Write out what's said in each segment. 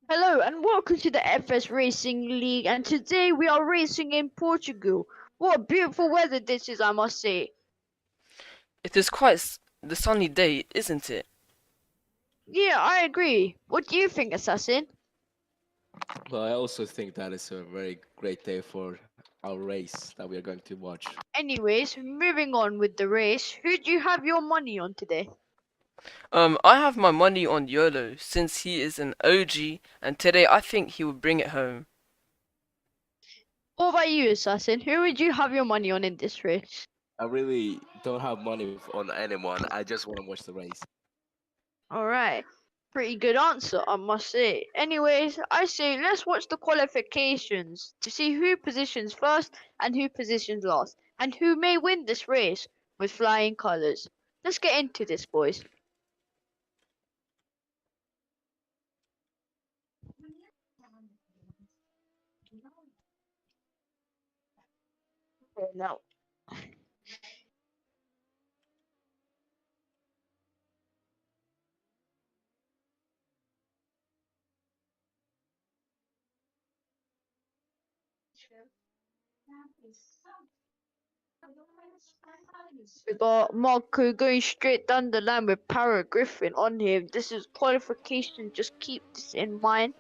Hello and welcome to the FS Racing League, and today we are racing in Portugal. What beautiful weather this is, I must say. It is quite the sunny day, isn't it? Yeah, I agree. What do you think, Assassin? Well, I also think that is a very great day for our race that we are going to watch. Anyways, moving on with the race, who do you have your money on today? I have my money on YOLO since he is an OG, and today I think he will bring it home. What about you, Assassin? Who would you have your money on in this race? I really don't have money on anyone. I just want to watch the race. Alright, pretty good answer, I must say. Anyways, I say let's watch the qualifications to see who positions first and who positions last, and who may win this race with flying colours. Let's get into this, boys. Okay, now, we got Marco going straight down the line with Para Griffin on him. This is qualification, just keep this in mind.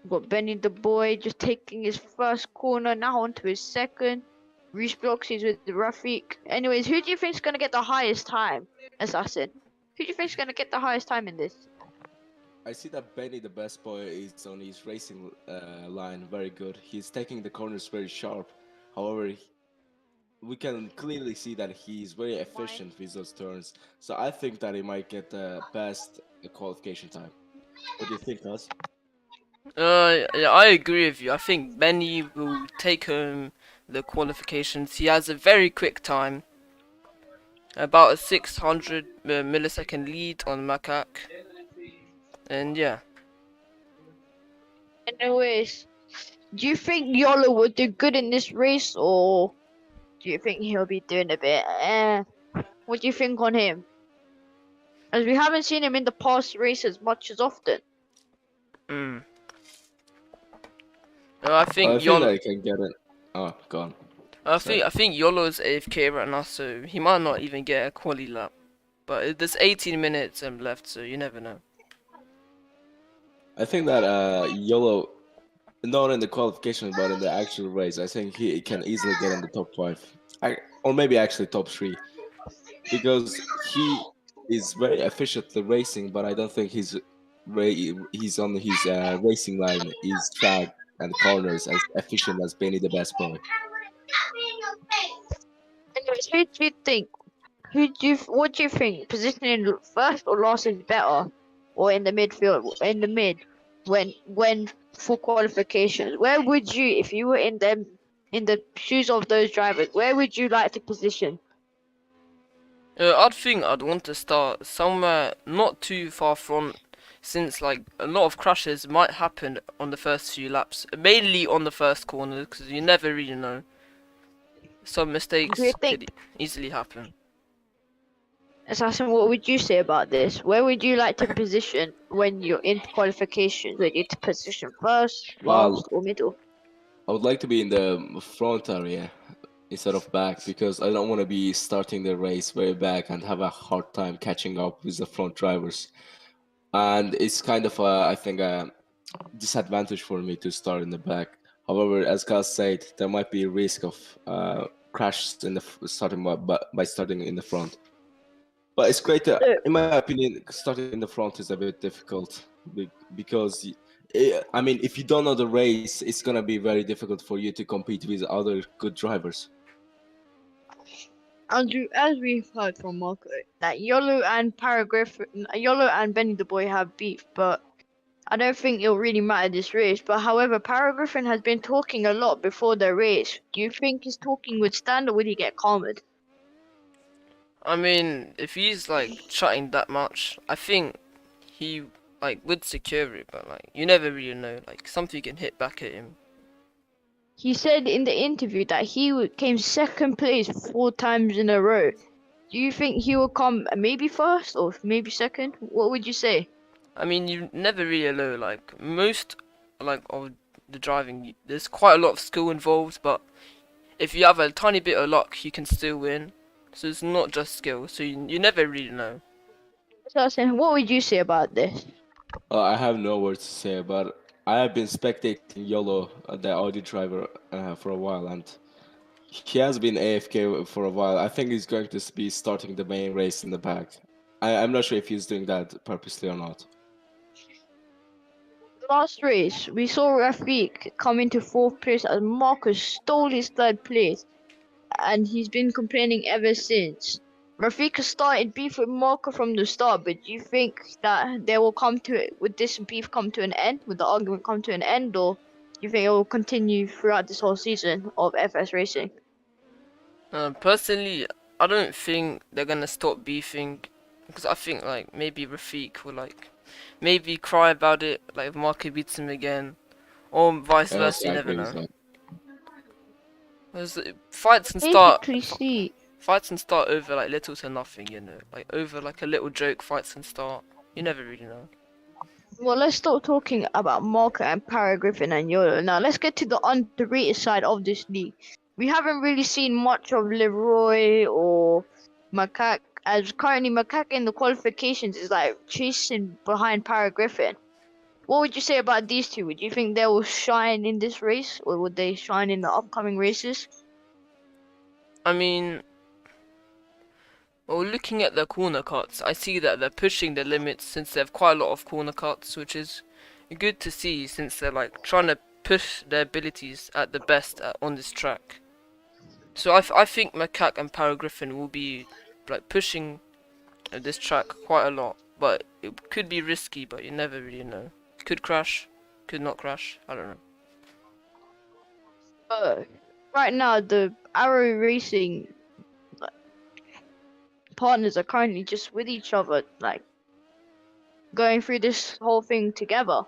We got Benny the boy just taking his first corner, now onto his second. Reese blocks is with the Rafik. Anyways, who do you think's gonna get the highest time, Assassin? Who do you think's gonna get the highest time in this? I see that Benny, the best boy, is on his racing line very good. He's taking the corners very sharp. However, we can clearly see that he's very efficient with those turns. So I think that he might get the best qualification time. What do you think, Us? Yeah, I agree with you. I think Benny will take home the qualifications. He has a very quick time, about a 600 millisecond lead on Macaque, and yeah. Anyways, do you think Yolo will do good in this race, or do you think he'll be doing a bit? What do you think on him? As we haven't seen him in the past races much as often. Mm. I I think think that YOLO. he can get it. Oh, gone. I Sorry. think I think YOLO's AFK right now, so he might not even get a quali lap. But there's 18 minutes left, so you never know. I think that YOLO, not in the qualification, but in the actual race, I think he can easily get in the top five, or maybe actually top three, because he is very efficiently racing. But I don't think he's on his racing line, his track and corners as efficient as Benny the best boy. Anyways, who do you think? What do you think? Positioning first or last is better, or in the midfield, in the mid, when for qualifications? Where would you, if you were in the shoes of those drivers, where would you like to position? I'd think I'd want to start somewhere not too far front, since like a lot of crashes might happen on the first few laps, mainly on the first corner, because you never really know. Some Do you mistakes think, could easily happen. Assassin? What would you say about this? Where would you like to position when you're in qualifications? Would you to position first, Well, last, or middle? I would like to be in the front area instead of back because I don't want to be starting the race way back and have a hard time catching up with the front drivers. And it's kind of I think a disadvantage for me to start in the back. However, as Gus said, there might be a risk of crashes in the starting by starting in the front. But it's great. So, In my opinion, starting in the front is a bit difficult because I mean, if you don't know the race, it's gonna be very difficult for you to compete with other good drivers. Andrew, as we've heard from Marco, that Yolo and Benny the Boy have beef, but I don't think it'll really matter this race. But however, Paragriffin has been talking a lot before the race. Do you think his talking would stand, or would he get calmed? I mean, if he's like chatting that much, I think he like would secure it, but like you never really know. Like something can hit back at him. He said in the interview that came second place 4 times in a row. Do you think he will come maybe first or maybe second? What would you say? I mean, you never really know. Like most, like of the driving, there's quite a lot of skill involved. But if you have a tiny bit of luck, you can still win. So it's not just skill. So you never really know. So I was saying, what would you say about this? I have no words to say, but I have been spectating Yolo, the Audi driver, for a while, and he has been AFK for a while. I think he's going to be starting the main race in the back. I'm not sure if he's doing that purposely or not. Last race, we saw Rafik come into fourth place as Marcus stole his third place, and he's been complaining ever since. Rafik has started beef with Marco from the start, but do you think that they will come to it? Would this beef come to an end? Would the argument come to an end, or do you think it will continue throughout this whole season of FS racing? Personally, I don't think they're gonna stop beefing because I think like maybe Rafiq will like maybe cry about it like if Marco beats him again, or vice I versa. also You never agree with know. that. 'Cause Basically, see. fights can start over like little to nothing. You know, like over like a little joke. Fights can start. You never really know. Well, let's stop talking about Marco and Para Griffin and Yolo. Now, let's get to the underrated side of this league. We haven't really seen much of Leroy or Macaque, as currently Macaque in the qualifications is like chasing behind Para Griffin. What would you say about these two? Would you think they will shine in this race, or would they shine in the upcoming races? I mean, well, looking at the corner cuts, I see that they're pushing the limits since they have quite a lot of corner cuts, which is good to see since they're like trying to push their abilities at the best on this track. So I think Macaque and Paragriffin will be like pushing this track quite a lot, but it could be risky, but you never really know. Could crash, could not crash, I don't know. Right now, the Arrow Racing partners are currently just with each other, like going through this whole thing together.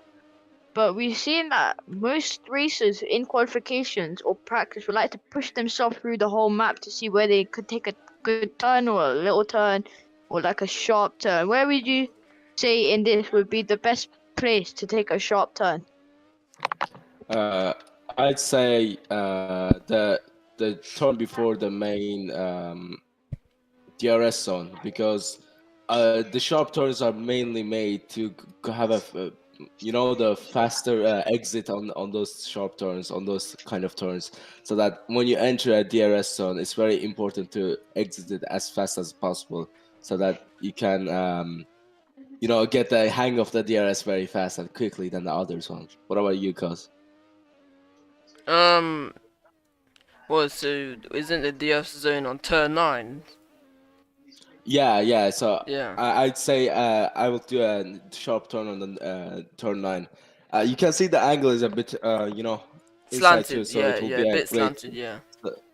But we've seen that most racers in qualifications or practice would like to push themselves through the whole map to see where they could take a good turn or a little turn or like a sharp turn. Where would you say in this would be the best place to take a sharp turn? I'd say the turn before the main DRS zone, because the sharp turns are mainly made to have the faster exit on those sharp turns, on those kind of turns, so that when you enter a DRS zone, it's very important to exit it as fast as possible, so that you can get the hang of the DRS very fast and quickly than the others ones. What about you, Cuz? Well, so isn't the DF zone on turn 9? Yeah. So Yeah. I'd say I will do a sharp turn on the turn 9. You can see the angle is a bit inside too, Slanted, so it will yeah, be a a bit great. slanted, yeah.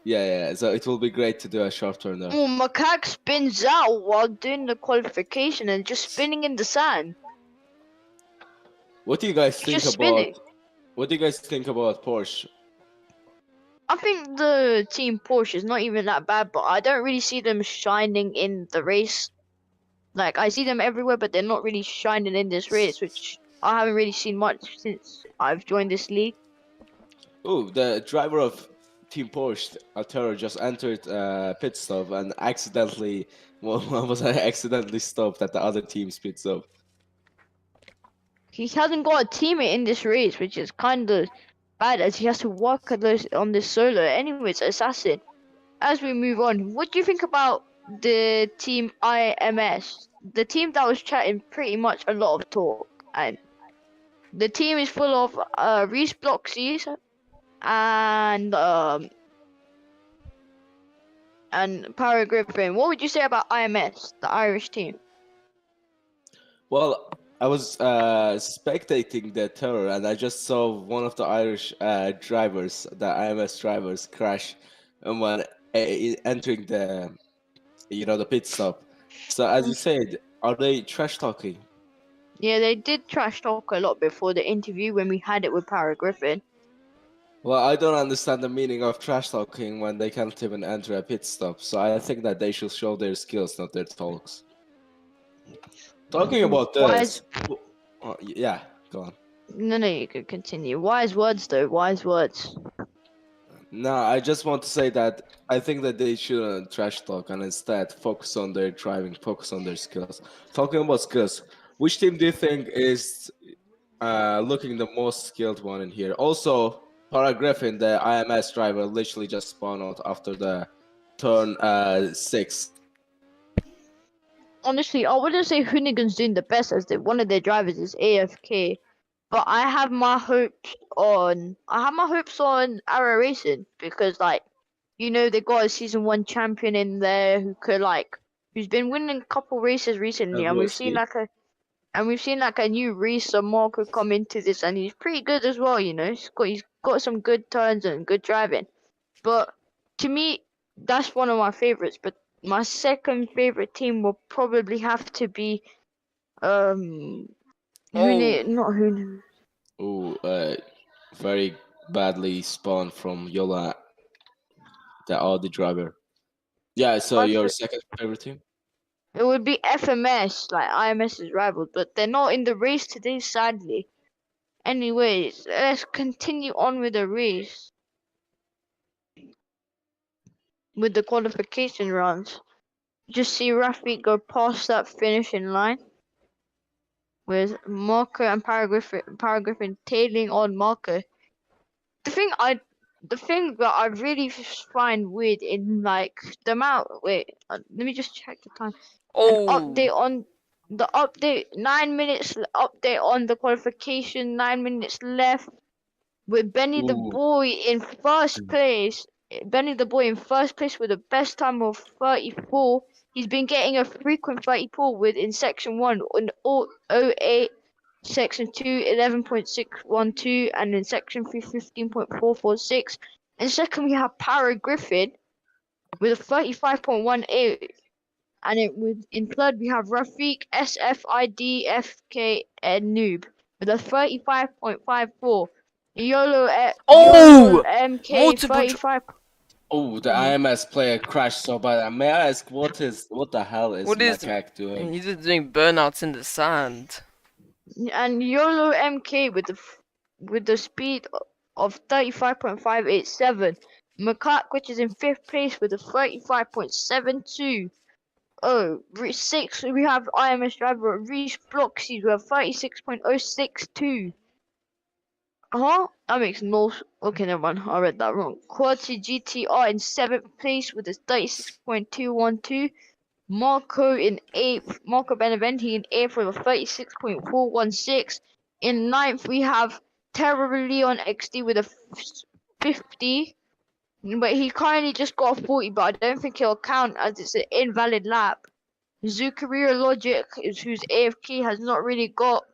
Yeah. So it will be great to do a sharp turn there. Oh, Macaque spins out while doing the qualification and just spinning in the sand. What do you guys He's think just about? spinning. What do you guys think about Porsche? I think the team Porsche is not even that bad, but I don't really see them shining in the race. Like, I see them everywhere, but they're not really shining in this race, which I haven't really seen much since I've joined this league. Oh, the driver of Team Porsche, Altero, just entered pit stop and accidentally accidentally stopped at the other team's pit stop. He hasn't got a teammate in this race, which is kind of bad, as he has to work on this solo. Anyways, Assassin, as we move on, what do you think about the team IMS? The team that was chatting pretty much a lot of talk, and the team is full of Reese Bloxies and Para Griffin. What would you say about IMS, the Irish team? Well, I was spectating the tour, and I just saw one of the Irish drivers, the IMS drivers, crash when entering the pit stop. So, as you said, are they trash talking? Yeah, they did trash talk a lot before the interview when we had it with Para Griffin. Well, I don't understand the meaning of trash talking when they can't even enter a pit stop. So I think that they should show their skills, not their talks. Talking about Why this, is Yeah, go on. No, you could continue. Wise words, though. Wise words. No, I just want to say that I think that they shouldn't trash talk and instead focus on their driving, focus on their skills. Talking about skills, which team do you think is looking the most skilled one in here? Also, Para Griffin, the IMS driver, literally just spawned out after the turn 6. Honestly, I wouldn't say Hoonigan's doing the best as one of their drivers is AFK. But I have my hopes on Arrow Racing because they got a season 1 champion in there who's been winning a couple races recently, and we've seen a new Reese and Marco come into this, and he's pretty good as well. He's got some good turns and good driving. But to me, that's one of my favorites. But my second favorite team will probably have to be Oh, not Hoon. Ooh, very badly spawned from Yola, the Audi driver. Yeah, so My your f- second favorite team? It would be FMS, like IMS's rival, but they're not in the race today, sadly. Anyways, let's continue on with the race. With the qualification rounds. Just see Rafi go past that finishing line. With Marco and Paragraphin tailing on Marco. The thing that I really find weird in the amount. Wait, let me just check the time. An update oh, on the update. 9 minutes update on the qualification. 9 minutes left with Benny the Ooh, Boy in first place. Benny the Boy in first place with the best time of 34. He's been getting a frequent 34 with in section 1 on 08, section 2 11.612, and in section 3 15.446. And second we have Para Griffin with a 35.18. And in third we have Rafiq SFIDFK and Noob with a 35.54. YOLO oh, MK multiple. 35. oh, the IMS player crashed so bad. May I ask what the hell is What is? Macaque doing? He's just doing burnouts in the sand. And YOLO MK with the speed of 35.587. Macaque, which is in 5th place with a 35.72. Oh, 6, we have IMS driver Reese Bloxy with a 36.062. That makes no. Okay, never mind. I read that wrong. Quality GTR in 7th place with a 36.212. Marco in 8th. Marco Beneventi in 8th with a 36.416. In 9th, we have Terror Leon XD with a 50. But he currently just got a 40, but I don't think he'll count as it's an invalid lap. Zucaria Logic, who's AFK, has not really got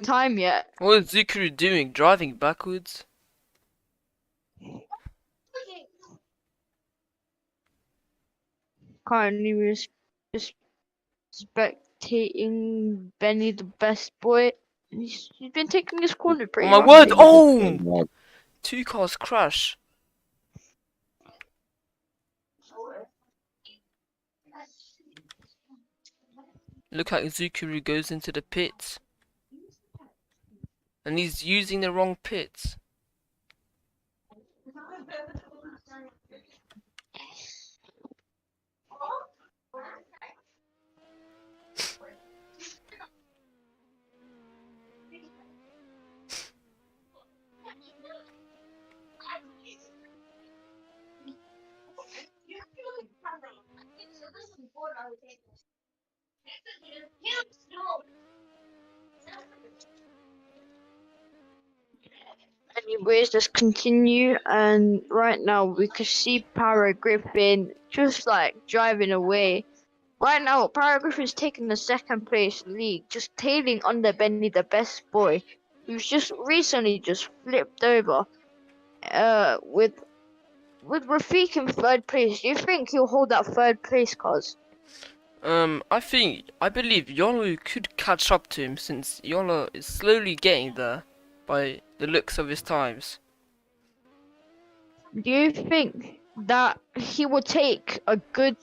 time yet. What is Zukuru doing? Driving backwards? Currently, we're just spectating Benny the best boy. He's been taking his corner Oh pretty my roughly. word! Oh, two cars crash. Look like Zukuru goes into the pits. And he's using the wrong pits. Anyways, let's continue. And right now, we can see Para Griffin just driving away. Right now, Para Griffin's taking the second place lead, just tailing under Benny the best boy, who's just recently just flipped over. With Rafiq in third place, do you think he'll hold that third place, cause? I believe Yolo could catch up to him since Yolo is slowly getting there by the looks of his times. Do you think that he will take a good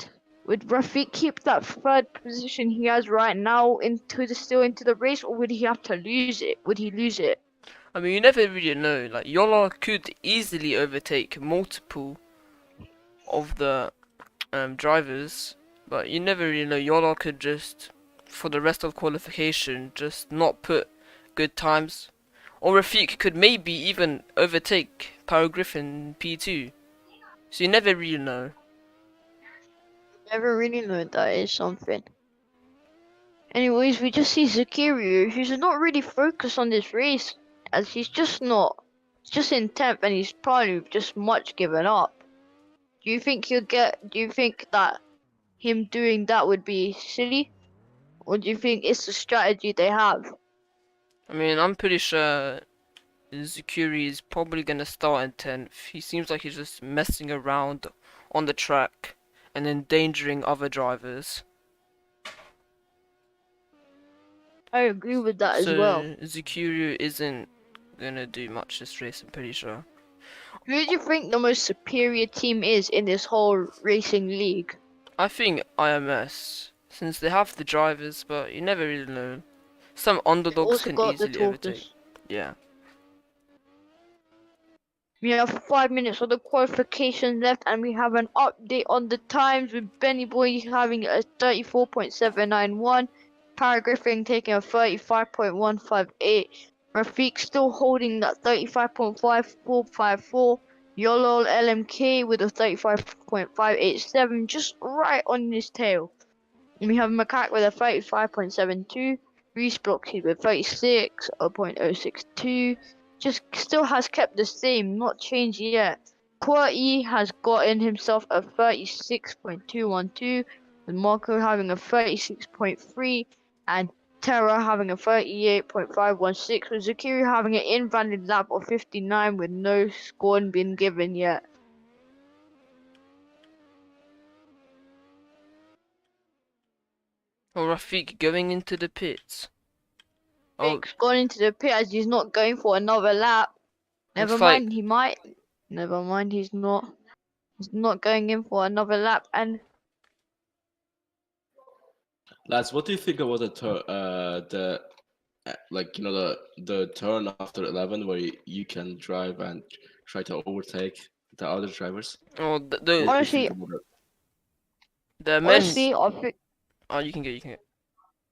would Rafiq keep that third position he has right now into the race, or would he have to lose it? Would he lose it? I mean, you never really know. Like, Yola could easily overtake multiple of the drivers, but you never really know. Yola could just, for the rest of qualification, just not put good times. Or Rafiq could maybe even overtake Power Griffin P2. So you never really know. Never really know. That is something. Anyways, we just see Zakiryu, who's not really focused on this race, as he's just not. He's just in 10th, and he's probably just much given up. Do you think do you think that him doing that would be silly? Or do you think it's the strategy they have? I mean, I'm pretty sure Zakiri is probably gonna start in 10th. He seems like he's just messing around on the track and endangering other drivers. I agree with that as well. So Zakiri isn't gonna do much this race, I'm pretty sure. Who do you think the most superior team is in this whole racing league? I think IMS, since they have the drivers, but you never really know. Some underdogs Also can got the easily overtake. tortoise. Yeah. We have 5 minutes of the qualification left, and we have an update on the times with Benny Boy having a 34.791, Paragraphing taking a 35.158, Rafiq still holding that 35.5454, YOLO LMK with a 35.587, just right on his tail. And we have Macaque with a 35.72, Reese Bloxy with 36.062, just still has kept the same, not changed yet. Prix has gotten himself a 36.212, with Marco having a 36.3, and Terra having a 38.516, with Zakiri having an invalid lap of 59 with no score been given yet. Oh, Rafiq going into the pits. Jake's gone into the pit as he's not going for another lap. Never Looks mind, like- he might. Never mind, he's not. He's not going in for another lap. And Lads, what do you think about the turn after 11 where you can drive and try to overtake the other drivers? Oh, What do you Honestly- think about it? the honestly, men's. I think. Oh, you can go.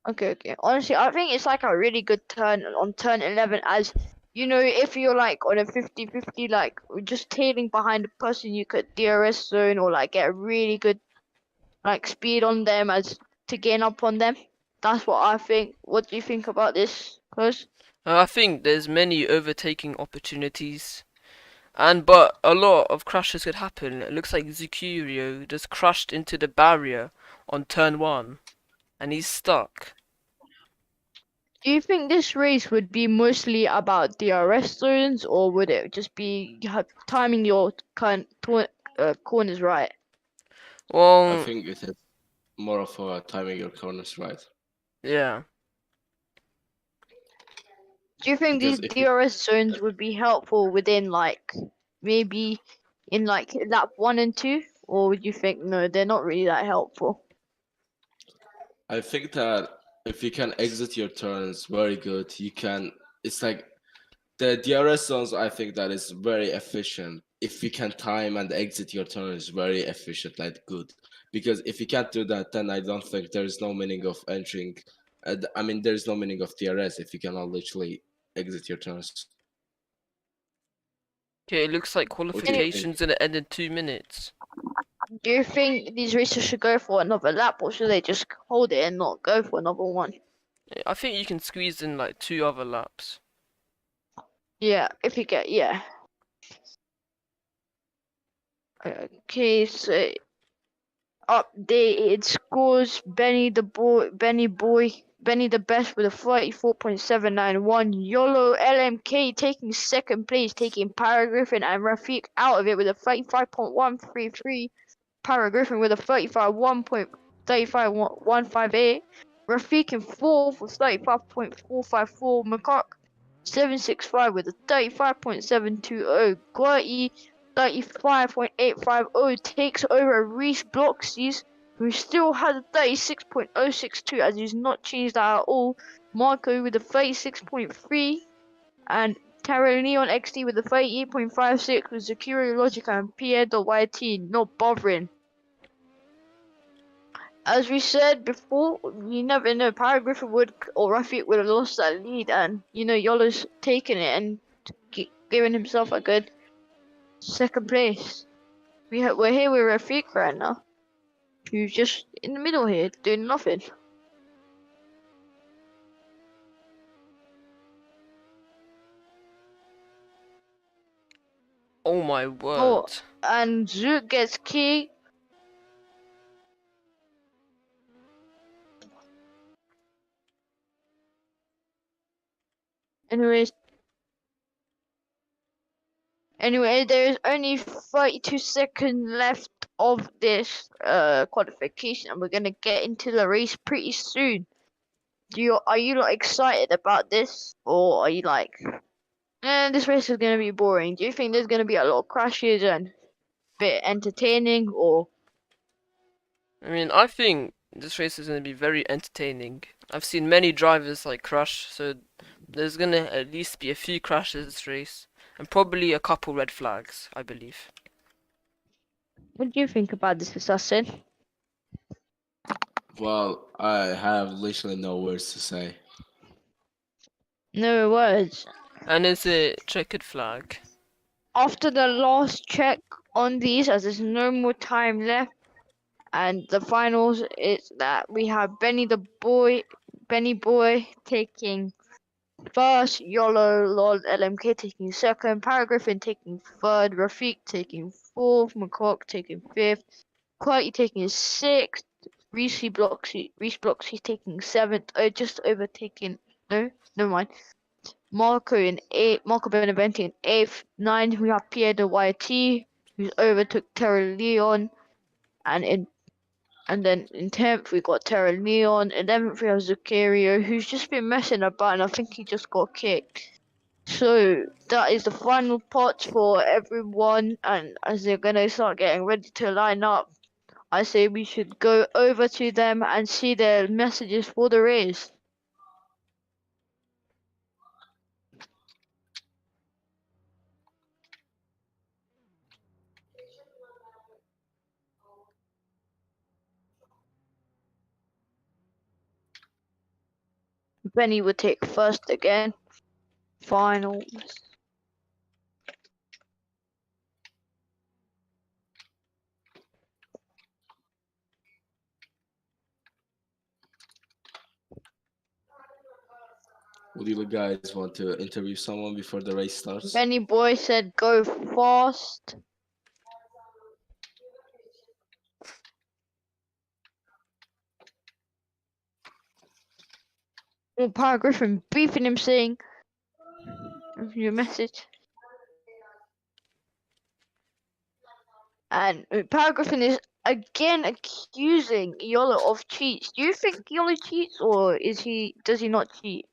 Okay. Honestly, I think it's like a really good turn on turn 11, as you know, if you're like on a 50-50, like just tailing behind the person, you could DRS zone or like get a really good like speed on them as to gain up on them. That's what I think. What do you think about this, Close? I think there's many overtaking opportunities, but a lot of crashes could happen. It looks like Zucurio just crashed into the barrier on turn 1, and he's stuck. Do you think this race would be mostly about DRS zones, or would it just be timing your corners right? I Well, think it is more of a timing your corners right. yeah. Do you think Because these if you- DRS zones would be helpful within like maybe in like lap 1 and 2, or would you think no, they're not really that helpful? I think that if you can exit your turns very good, you can. It's like the DRS zones. I think that is very efficient. If you can time and exit your turns very efficient, like good. Because if you can't do that, then I don't think there is no meaning of entering. I mean, there is no meaning of DRS if you cannot literally exit your turns. Okay, it looks like do you think? qualification's gonna end in 2 minutes. Do you think these racers should go for another lap, or should they just hold it and not go for another one? I think you can squeeze in like 2 other laps. Yeah, if you get Okay, so updated scores. Benny the best with a 34.791. YOLO LMK taking second place, taking Paragriffin and Rafiq out of it with a 35.133. Paragriffin with a 35.158. Rafiq in fourth with 35.454. McCock 765 with a 35.720. Guati 35.850 takes over Reese Bloxies who still had a 36.062, as he's not changed that at all. Marco with a 36.3, and Tara Neon XD with a 38.56, with Zakiro Logic and Pierre.YT not bothering. As we said before, you never know. Paragraph would or Rafiq would have lost that lead, and Yolo's taken it and giving himself a good second place. We're here with Rafiq right now, who's just in the middle here doing nothing. Oh my word. Oh, and Zook gets key. Anyway, there is only 32 seconds left of this qualification, and we're gonna get into the race pretty soon. Are you like excited about this, or are you like, this race is gonna be boring? Do you think there's gonna be a lot of crashes and a bit entertaining, or? I mean, I think this race is going to be very entertaining. I've seen many drivers like crash, so there's going to at least be a few crashes this race, and probably a couple red flags, I believe. What do you think about this, Assassin? Well, I have literally no words to say. No words. And it's a checkered flag. After the last check on these, as there's no more time left, and the finals is that we have Benny Boy taking first, YOLO Lol LMK taking second, Paragraphing taking third, Rafiq taking fourth, McCock taking fifth, Quality taking sixth, Reese Bloxy taking seventh, just overtaking never mind. Marco Beneventi in eighth, ninth we have Pierre de YT, who's overtook Terra Leon, and then in 10th we got Terra Leon, 11th we have Zucario, who's just been messing about, and I think he just got kicked. So that is the final pot for everyone, and as they're gonna start getting ready to line up, I say we should go over to them and see their messages for the race. Benny would take first again. Finals. Would you guys want to interview someone before the race starts? Benny Boy said go fast. Well, Paragraph beefing him saying your message. And Paragraph is again accusing Yolo of cheats. Do you think Yolo cheats, or does he not cheat?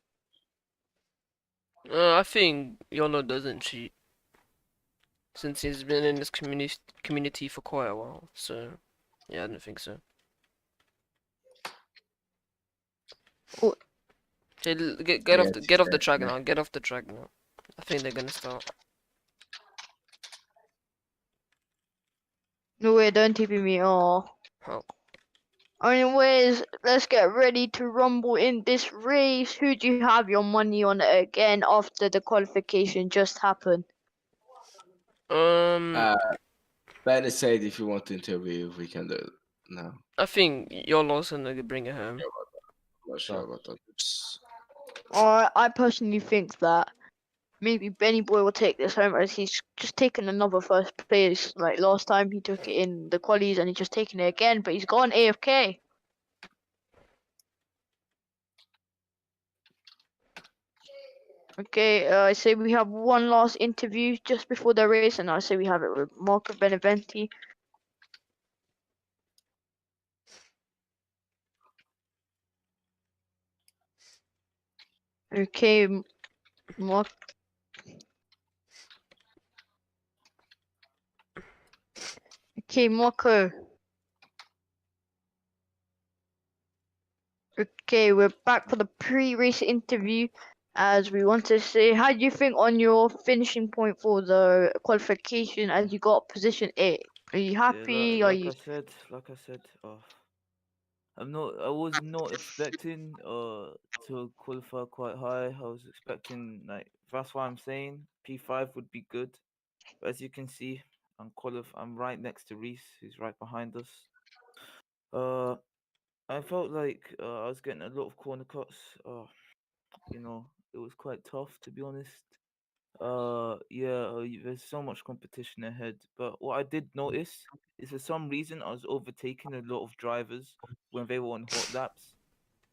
I think YOLO doesn't cheat, since he's been in this community for quite a while, so yeah, I don't think so. Oh. Okay, get off the track now. Get off the track now. I think they're gonna start. No way, don't TP me. Oh. Anyways, let's get ready to rumble in this race. Who do you have your money on again after the qualification just happened? Ben said if you want to interview, we can do it now. I think YOLO's gonna bring it home. I'm not sure about that. I personally think that maybe Benny Boy will take this home, as he's just taken another first place. Like last time he took it in the qualies, and he's just taken it again, but he's gone AFK. Okay, I say we have one last interview just before the race, and I say we have it with Marco Beneventi. Okay, Okay, Marco. Okay, we're back for the pre-race interview. As we want to say, how do you think on your finishing point for the qualification as you got position A? Are you happy? Yeah, Are like you I said, I was not expecting to qualify quite high. I was expecting like that's why I'm saying P5 would be good. But as you can see, I'm right next to Reese, who's right behind us. Uh, I felt like I was getting a lot of corner cuts. It was quite tough to be honest. There's so much competition ahead. But what I did notice is for some reason I was overtaking a lot of drivers when they were on hot laps.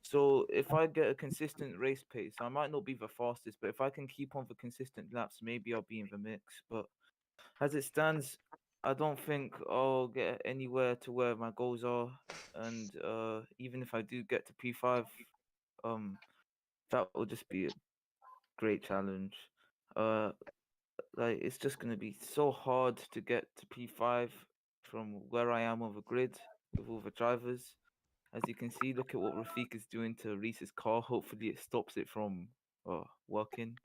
So if I get a consistent race pace, I might not be the fastest, but if I can keep on the consistent laps, maybe I'll be in the mix. But as it stands, I don't think I'll get anywhere to where my goals are. And even if I do get to P5, um, that will just be a great challenge. Uh, it's just gonna be so hard to get to P5 from where I am on the grid with all the drivers. As you can see, look at what Rafik is doing to Reese's car. Hopefully, it stops it from working.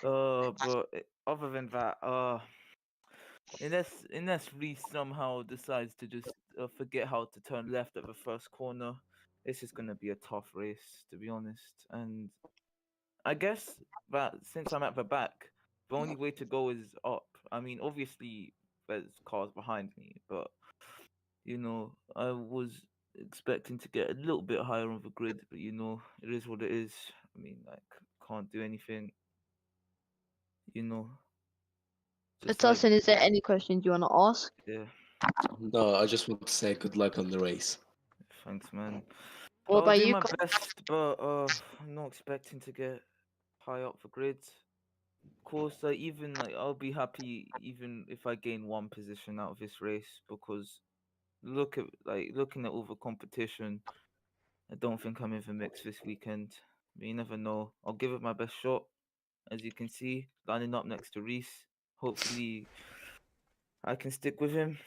Other than that, unless Reese somehow decides to just forget how to turn left at the first corner, it's just gonna be a tough race, to be honest. And I guess that since I'm at the back, the only way to go is up. I mean, obviously there's cars behind me, but I was expecting to get a little bit higher on the grid, but it is what it is. I mean, like, can't do anything. You know, just like Tassin, is there any questions you want to ask? yeah. No, I just want to say good luck on the race. Thanks, man. What I'll about do you? my best, but I'm not expecting to get high up the grid. Of course, like I'll be happy even if I gain one position out of this race because looking at all the competition, I don't think I'm in the mix this weekend. But you never know. I'll give it my best shot. As you can see, lining up next to Reese. Hopefully, I can stick with him,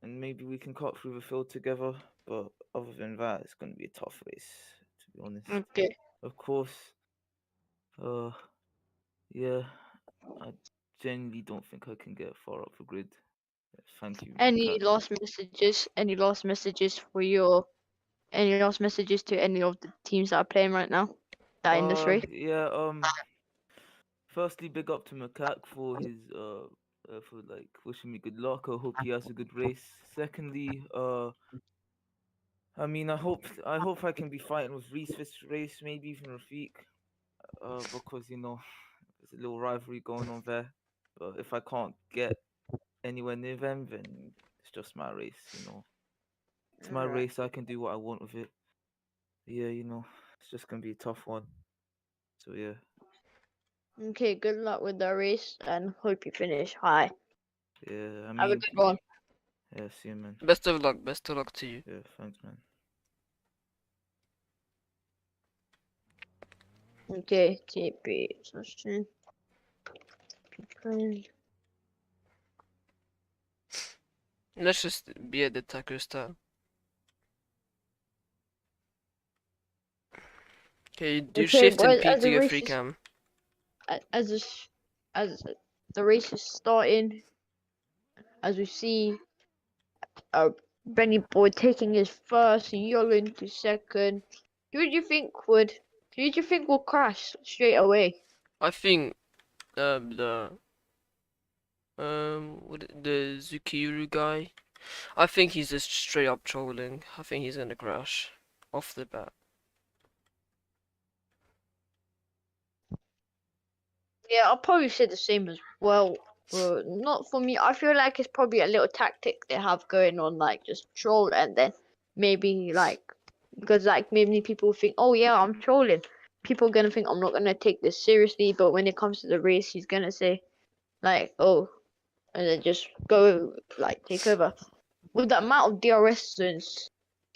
and maybe we can cut through the field together. But other than that, it's going to be a tough race, to be honest. Okay. Of course, uh, yeah, I genuinely don't think I can get far up the grid. Thank you, Any Kat. last messages? Any last messages for your? Any last messages to any of the teams that are playing right now? That are in this race? Yeah. Firstly, big up to Macaque for his for like wishing me good luck. I hope he has a good race. Secondly, I mean, I hope I can be fighting with Reese this race, maybe even Rafiq, because there's a little rivalry going on there. But if I can't get anywhere near them, then it's just my race. It's my Alright. race. I can do what I want with it. Yeah, it's just gonna be a tough one. So yeah, Okay, good luck with the race and hope you finish high. yeah. I Have a mean, good one. yeah. See you, man. Best of luck. Best of luck to you. Yeah, thanks, man. Okay, TP. Let's just be at the taco style. Okay, do Okay, shift and boys, P to get free cam. as the race is starting, as we see, Benny Boy taking his first, Yolo into second. Who do you think will crash straight away? I think the the Zukiru guy. I think he's just straight up trolling. I think he's gonna crash off the bat. Yeah, I'll probably say the same as well. Not for me. I feel like it's probably a little tactic they have going on, like just troll and then maybe like because like maybe people think, oh yeah, I'm trolling. People gonna think I'm not gonna take this seriously, but when it comes to the race, he's gonna say like, oh, and then just go like take over. With the amount of DRS zones,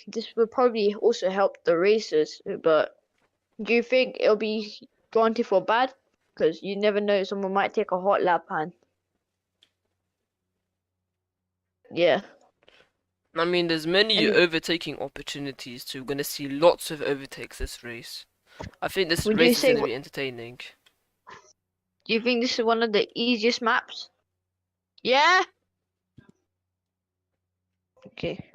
this will probably also help the racers. But do you think it'll be granted for bad? Because you never know, someone might take a hot lap and yeah. I mean, there's many Any- overtaking opportunities, so we're gonna see lots of overtakes this race. I think this Would you race is say? gonna be entertaining. Do you think this is one of the easiest maps? Yeah. Okay.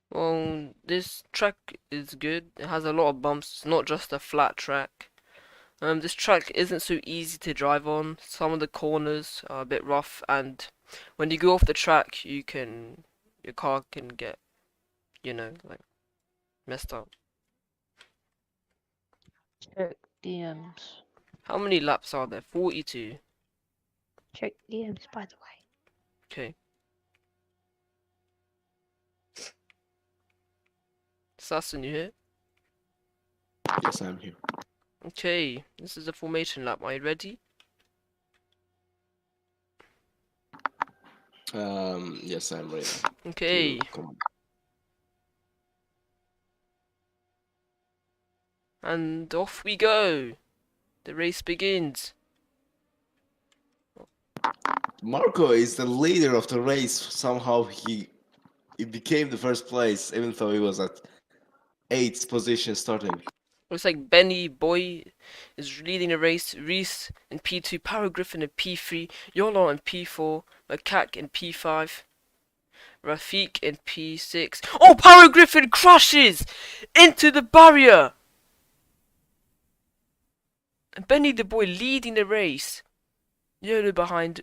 Well, this track is good. It has a lot of bumps. It's not just a flat track. This track isn't so easy to drive on. Some of the corners are a bit rough, and when you go off the track, your car can get, like messed up. Check DMs. How many laps are there? 42. Check DMs, by the way. Okay. Assassin, you here? Yes, I'm here. Okay, this is a formation lap. Are you ready? Yes, I'm ready Okay. to come. And off we go. The race begins. Marco is the leader of the race. Somehow he became the first place, even though he was at 8th position starting. Looks like Benny Boy is leading the race. Reese in P2, Paragriffin in P3, Yolo in P4, Macaque in P5, Rafik in P6. Oh, Paragriffin crashes into the barrier! And Benny the Boy leading the race. Yolo behind.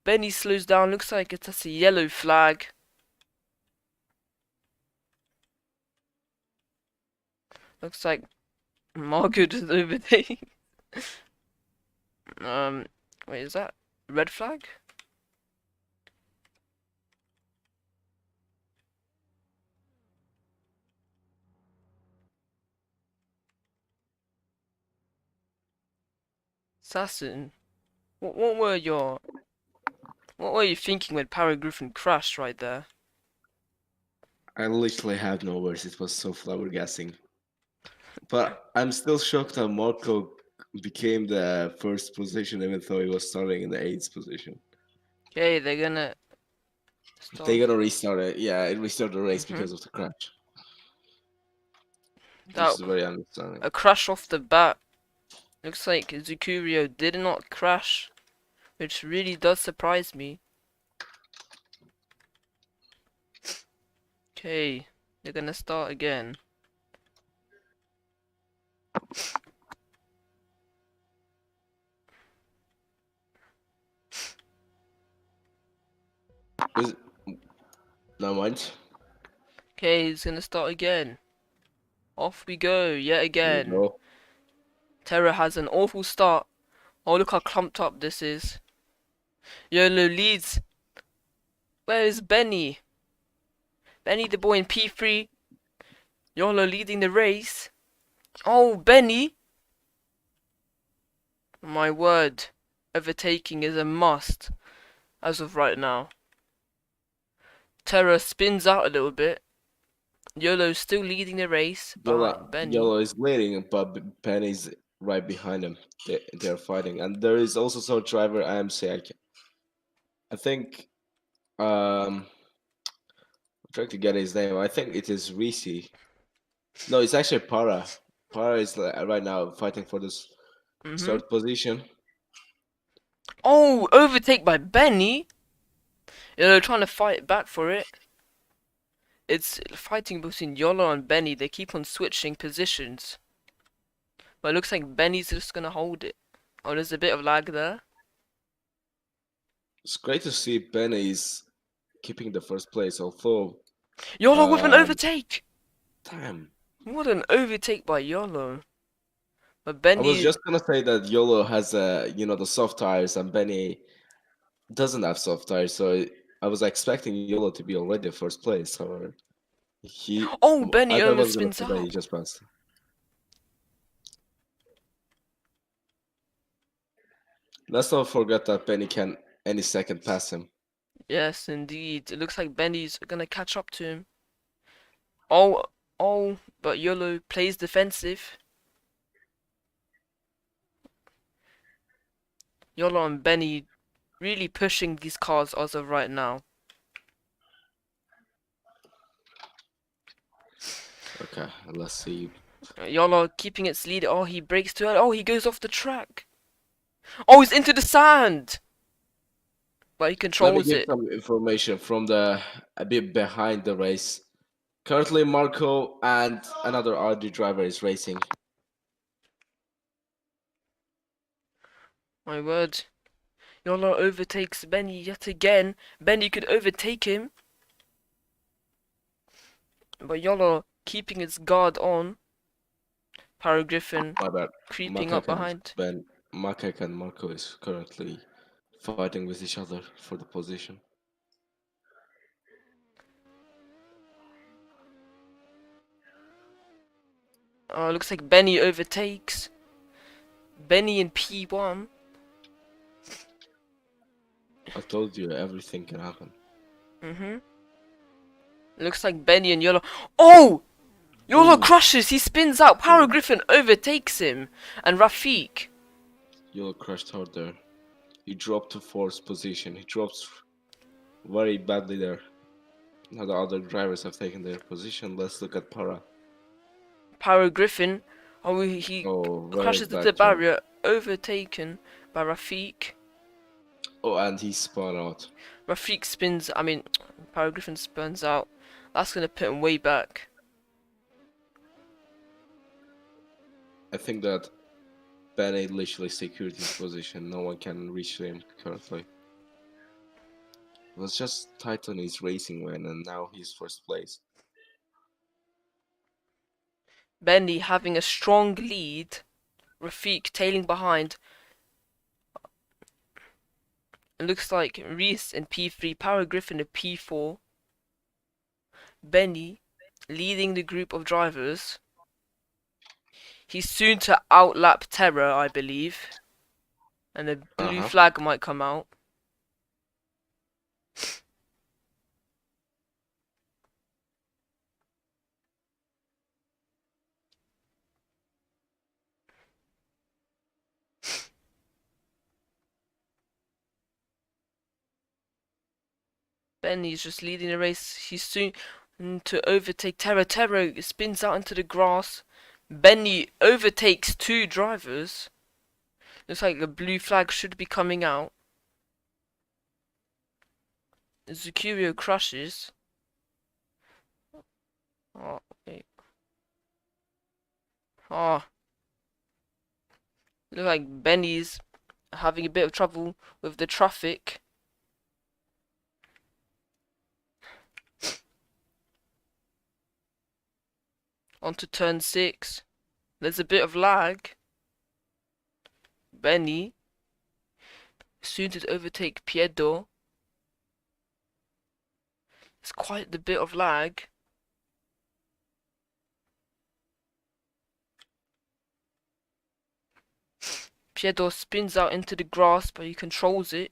Benny slows down. Looks like it's a yellow flag. Looks like Margaret is overtaking. Wait, is that red flag? Assassin, what were you thinking when Paragriffin crashed right there? I literally have no words. It was so flabbergasting. But I'm still shocked that Marco became the first position, even though he was starting in the 8th position. Okay, they're gonna They start. gotta restart it. Yeah, it restarted the race Mhm. because of the crash. Which That is very understanding. a crash off the bat. Looks like Zucurio did not crash, which really does surprise me. Okay, they're gonna start again. Is no mind. Okay, he's gonna start again. Off we go, yet There we again. go. Terra has an awful start. Oh, look how clumped up this is. Yolo leads. Where is Benny? Benny the boy in P3. Yolo leading the race. Oh, Benny! My word. Overtaking is a must. As of right now. Terra spins out a little bit. Yolo's still leading the race behind Benny. Yellow is leading, but Penny's right behind him. They're fighting, and there is also some driver IMC. I think I'm trying to get his name. I think it is Risi. No, it's actually Para. Para is right now fighting for this third position. Oh, overtake by Benny. Yolo trying to fight back for it. It's fighting between Yolo and Benny. They keep on switching positions. But it looks like Benny's just gonna hold it. Oh, there's a bit of lag there. It's great to see Penny's keeping the first place, although Yolo with an um, overtake! damn. What an overtake by Yolo. But I was Benny, just gonna say that Yolo has the soft tires and Benny doesn't have soft tires, so I was expecting Yolo to be already first place. However, oh, Benny I almost was gonna spins say that he out. just passed. Let's not forget that Benny can any second pass him. Yes, indeed. It looks like Benny's gonna catch up to him. Oh, oh, but Yolo plays defensive. Yolo and Benny really pushing these cars as of right now. Okay, let's see. YOLO keeping its lead. Oh, he breaks too early. Oh, he goes off the track. Oh, he's into the sand. But he Let me controls give it. some information from the a bit behind the race. Currently, Marco and another Audi driver is racing. My word. YOLO overtakes Benny yet again. Benny could overtake him. But YOLO keeping its guard on. Paragriffin My bad. creeping up Makak and behind. Makak and Marco is currently fighting with each other for the position. Oh, looks like Benny overtakes. Benny in P1. I told you everything can happen. Looks like Benny and YOLO. Oh! YOLO Ooh. crushes. He spins out. Ooh. Paragriffin overtakes him. And Rafik. You'll crashed hard there. He dropped to fourth position. He drops very badly there. Now the other drivers have taken their position. Let's look at Para. Paragriffin. Oh, he Oh, very crashes into the bad turn. barrier. Overtaken by Rafik. Oh, and he spun out. Rafik spins. Paragriffin spins out. That's gonna put him way back. I think that Bennett literally secured his position. No one can reach him currently. It was just Titan is racing win, and now he's first place. Benny having a strong lead. Rafik tailing behind. It looks like Reese in P3, Paragriffin in P4. Benny leading the group of drivers. He's soon to outlap Terror, I believe. And a blue flag might come out. Benny's just leading the race. He's soon to overtake Terror. Terror spins out into the grass. Benny overtakes two drivers. Looks like the blue flag should be coming out. Zucurio crashes. Oh, wait. Oh. Looks like Benny's having a bit of trouble with the traffic. Onto turn 6. There's a bit of lag. Benny soon to overtake Piedo. There's quite a bit of lag. Piedo spins out into the grass, but he controls it.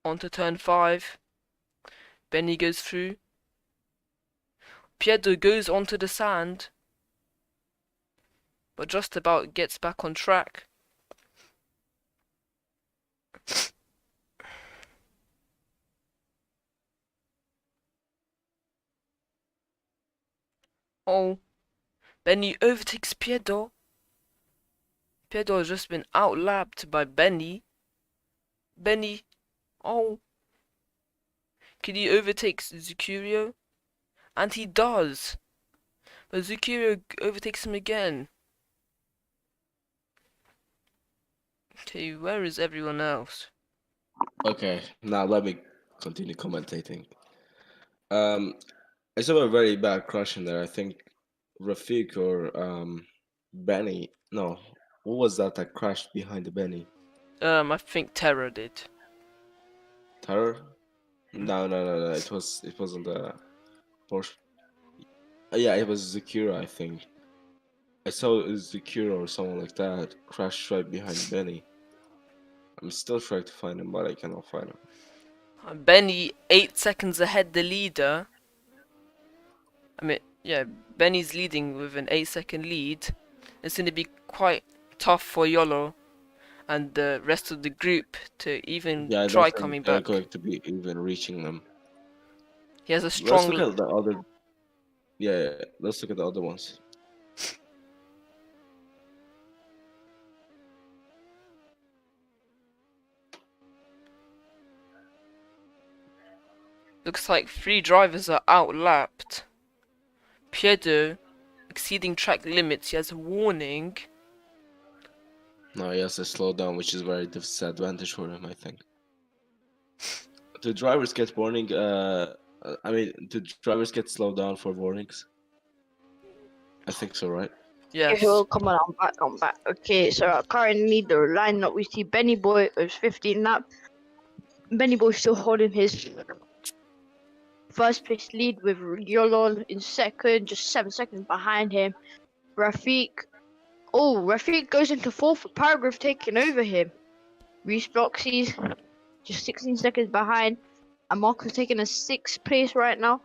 Onto turn 5. Benny goes through. Piedo goes onto the sand, but just about gets back on track. Oh, Benny overtakes Piedo. Piedo has just been outlapped by Benny. Benny, oh, can he overtake Zucurio? And he does. But Zucurio overtakes him again. Okay, where is everyone else? Okay, now let me continue commentating. I saw a very bad crash in there. I think Rafik or Benny. No, what was that crashed behind the Benny? I think Terror did. Terror? No. It wasn't the Porsche. Yeah, it was Zakira, I think. I saw Zakira or someone like that crash right behind Benny. I'm still trying to find him, but I cannot find him. Benny 8 seconds ahead the leader. Benny's leading with an 8-second lead. It's going to be quite tough for YOLO and the rest of the group to even Yeah, I try don't think coming they're back. going to be even reaching them. He has a Let's look strong. at the other. Yeah, let's look at the other ones. Looks like 3 drivers are outlapped. Piedo exceeding track limits. He has a warning. No, he has to slow down, which is very disadvantage for him, I think. Do drivers get warning? I mean, do drivers get slowed down for warnings? I think so, right? Yes. Oh, come on, I'm back. Okay, so currently the lineup we see Benny Boy is 15 laps. Benny Boy still holding his first place lead with Yolo in second, just 7 seconds behind him. Rafiq goes into fourth with Paragraph taking over him. Reese Bloxy's just 16 seconds behind. And Marco's taking a 6th place right now,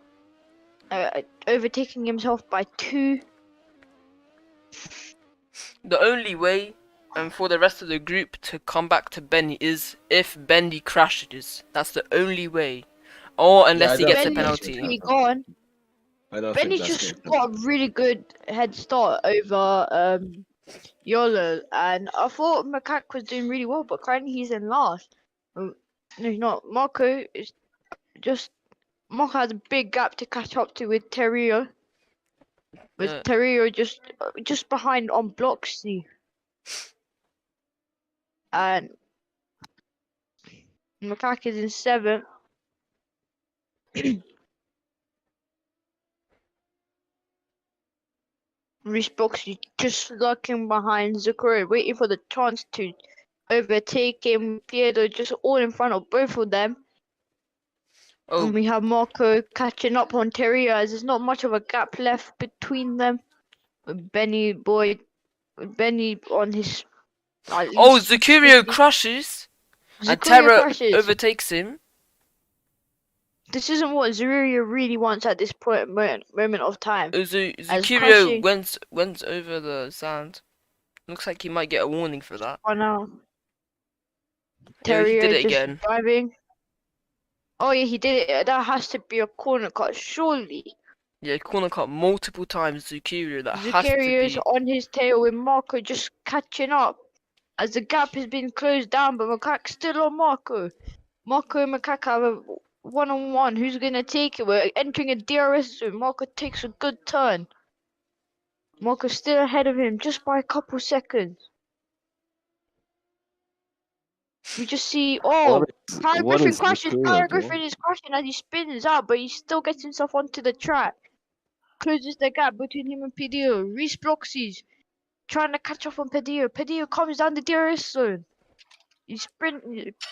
overtaking himself by 2. The only way for the rest of the group to come back to Benny is if Benny crashes. That's the only way. Or unless he don't gets a think that's penalty. gonna happen. Gone. I don't think Benny's that's just gonna got a really good head start over Yolo, and I thought Macaque was doing really well, but currently he's in last. No, he's not. Marco has a big gap to catch up to with Terrio. With Terrio just behind on Bloxy. And Macaque is in 7th. Reese Bloxy just lurking behind Zachary, waiting for the chance to overtake him. Piedo just all in front of both of them. Oh, And we have Marco catching up on Terrio as there's not much of a gap left between them. Benny on his. Zucurio crashes and Zucurio Terra crashes. overtakes him. This isn't what Zucurio really wants at this moment of time. Zucurio went over the sand. Looks like he might get a warning for that. Oh no. Yeah, he did it just again. driving. Oh yeah, he did it. That has to be a corner cut, surely. Yeah, corner cut multiple times. Zucurio, that has to Zucurio's be. on his tail with Marco just catching up. As the gap has been closed down, but Macaque's still on Marco. Marco and Macaque have a one-on-one. Who's gonna take it? We're entering a DRS zone. Marco takes a good turn. Marco's still ahead of him just by a couple seconds. We just see, What Tyler what Griffin is crashes. Mercurial Tyler doing? Griffin is crashing as he spins out, but he still gets himself onto the track. Closes the gap between him and Pedillo. Reese Bloxy's trying to catch up on Pedillo. Pedillo comes down the DRS zone. He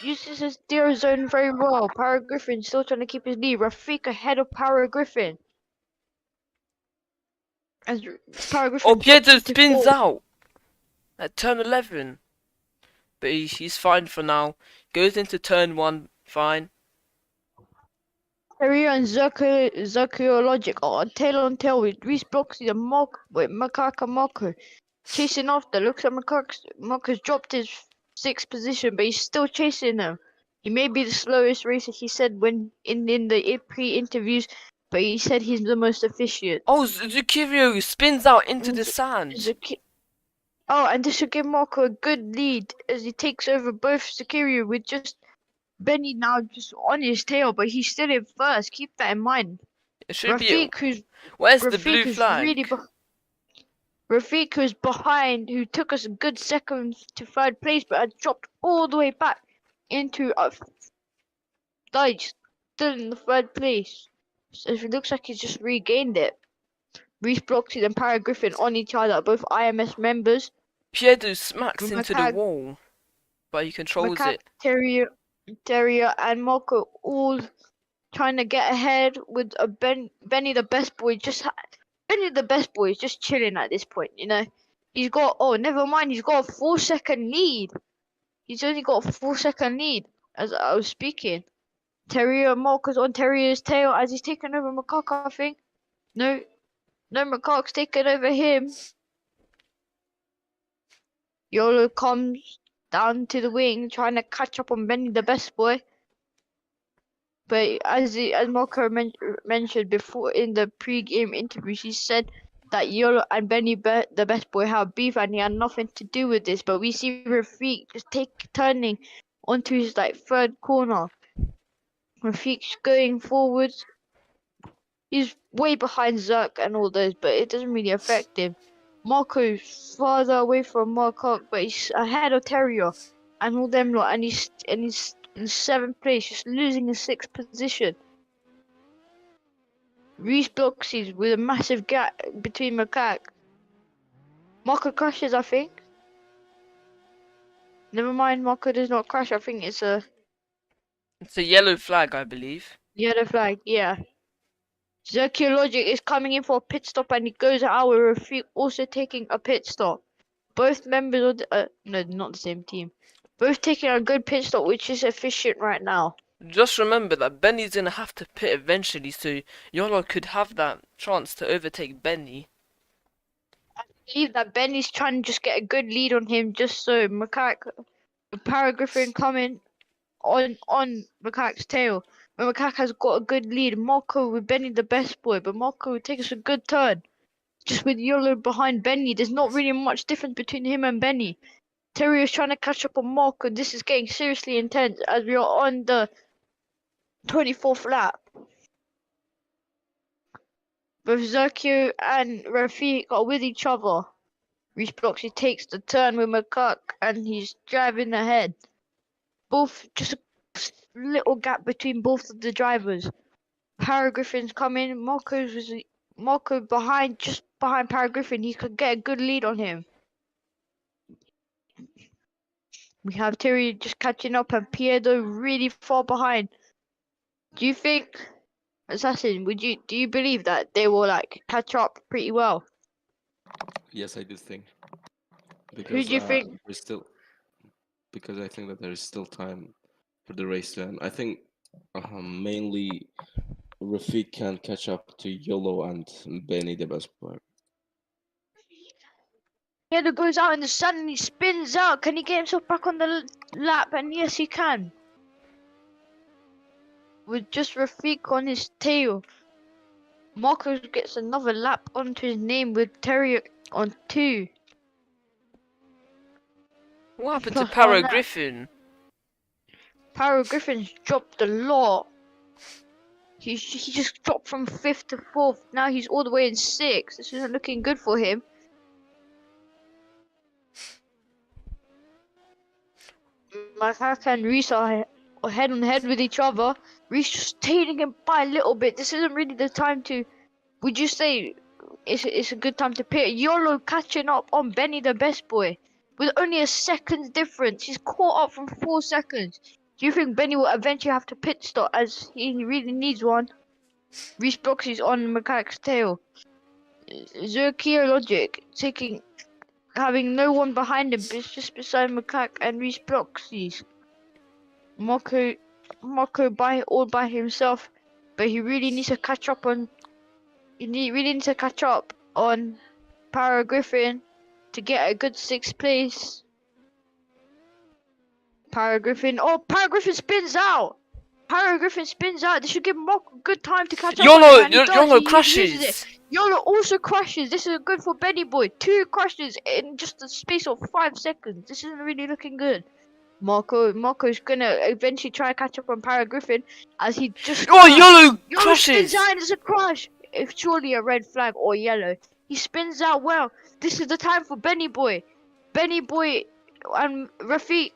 uses his DRS zone very well. Para Griffin still trying to keep his lead. Rafik ahead of Para Griffin. As Para Griffin Pietro drops into spins 4th. out at turn 11. But he's fine for now. Goes into turn 1, fine. Terrio and Zerkio Logic are tail on tail with Reese Bloxy and Macaque Marco chasing after. Looks like Macaque's dropped his 6th position, but he's still chasing them. He may be the slowest racer, he said when in the pre-interviews, but he said he's the most efficient. Zucurio spins out into the sand. And this should give Marco a good lead as he takes over both Zucurio with just Benny now just on his tail, but he's still in first. Keep that in mind. It should Rafik, where's the blue who's flag? Rafik, who's behind, who took us a good 2nd to 3rd place, but had dropped all the way back into still in the 3rd place. So it looks like he's just regained it. Reese Bloxy and Para Griffin on each other, both IMS members. Piedo smacks into the wall, but he controls it. Terrier and Marco all trying to get ahead with a Benny the best boy. Benny the best boy is just chilling at this point, you know. He's got never mind. He's got a 4-second lead. He's only got a 4-second lead as I was speaking. Terrier Marco's on Terrier's tail as he's taking over Macaque, I think. No, Macaque's taking over him. Yolo comes down to the wing, trying to catch up on Benny the best boy. But as Marco mentioned before in the pre-game interview, he said that Yolo and Benny the best boy have beef and he had nothing to do with this. But we see Rafiq just turning onto his like third corner. Rafiq's going forwards. He's way behind Zerk and all those, but it doesn't really affect him. Marco's farther away from Marcock, but he's ahead of Terrier and all them lot, and he's in 7th place, just losing his 6th position. Reese Bloxies with a massive gap between Macaque. Marco crashes, I think. Never mind, Marco does not crash. I think it's a yellow flag, I believe. yellow flag. Yeah. Zerkio Logic is coming in for a pit stop, and he goes out with Rafiq also taking a pit stop. Both members of the no, not the same team. Both taking a good pit stop, which is efficient right now. Just remember that Benny's gonna have to pit eventually, so Yolo could have that chance to overtake Benny. I believe that Benny's trying to just get a good lead on him, just so Macaque, Paragriffin coming on Macaque's tail. When Macaque has got a good lead, Marco with Benny the best boy, but Marco takes a good turn. Just with Yolo behind Benny, there's not really much difference between him and Benny. Terry is trying to catch up on Marco. This is getting seriously intense as we are on the 24th lap. Both Zerkio and Rafiq are with each other. Reese Bloxy takes the turn with Macaque and he's driving ahead. Both just a little gap between both of the drivers. Paragriffin's coming. Marco behind, just behind Paragriffin. He could get a good lead on him. We have Terry just catching up and Pierdo really far behind. Do you think, Assassin, do you believe that they will like catch up pretty well? Yes, I do think. Who Because do you think? because I think that there is still time for the race to end. I think mainly Rafiq can catch up to Yolo and Benny the best boy. Pierdo goes out in the sun and he spins out. Can he get himself back on the lap? And yes, he can. With just Rafiq on his tail. Marcos gets another lap onto his name with Terry on 2. What happened to Plus one lap. Paragriffin? Paragriffin's dropped a lot. He just dropped from 5th to 4th. Now he's all the way in 6th. This isn't looking good for him. Macaque and Reese are head on head with each other. Reese just tailing him by a little bit. This isn't really the time to. Would you say it's a good time to pit? Yolo catching up on Benny the best boy with only a second's difference. He's caught up from 4 seconds. Do you think Benny will eventually have to pit stop as he really needs one? Reese Bloxy's on Macaque's tail. Zerkia Logic having no one behind him, it's just beside Macaque and Reese Bloxies. Marco all by himself, but he really needs to catch up on. Really needs to catch up on Paragriffin to get a good 6th place. Paragriffin spins out. Paragriffin spins out. They should give Marco a good time to catch up. Yolo crashes. Yolo also crashes. This is good for Benny Boy. 2 crashes in just a space of 5 seconds. This isn't really looking good. Marco's gonna eventually try to catch up on Paragriffin as he just. Oh, Yolo crashes! Spins out and it's a crash. It's surely a red flag or yellow. He spins out well. This is the time for Benny Boy. Benny Boy and Rafiq,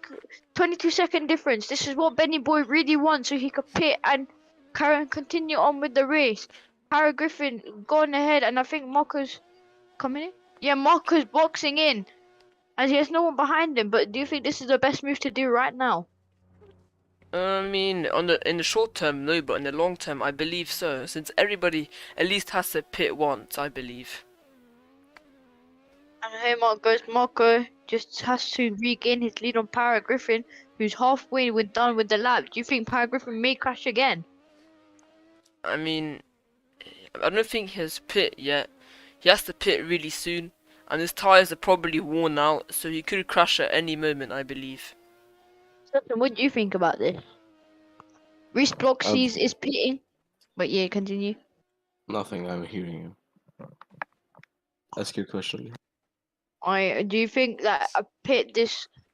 22-second difference. This is what Benny Boy really wants, so he could pit and continue on with the race. Paragriffin going ahead, and I think Marco's coming in. Yeah, Marco's boxing in, as he has no one behind him. But do you think this is the best move to do right now? I mean, in the short term, no, but in the long term, I believe so. Since everybody at least has to pit once, I believe. And here Marco just has to regain his lead on Paragriffin, who's halfway done with the lap. Do you think Paragriffin may crash again? I mean, I don't think he has pit yet. He has to pit really soon. and his tires are probably worn out, so he could crash at any moment, I believe. Sutton, what do you think about this? Reese Um, Bloxies is pitting, but yeah, continue. Nothing. I'm hearing you. Ask your question. Do you think that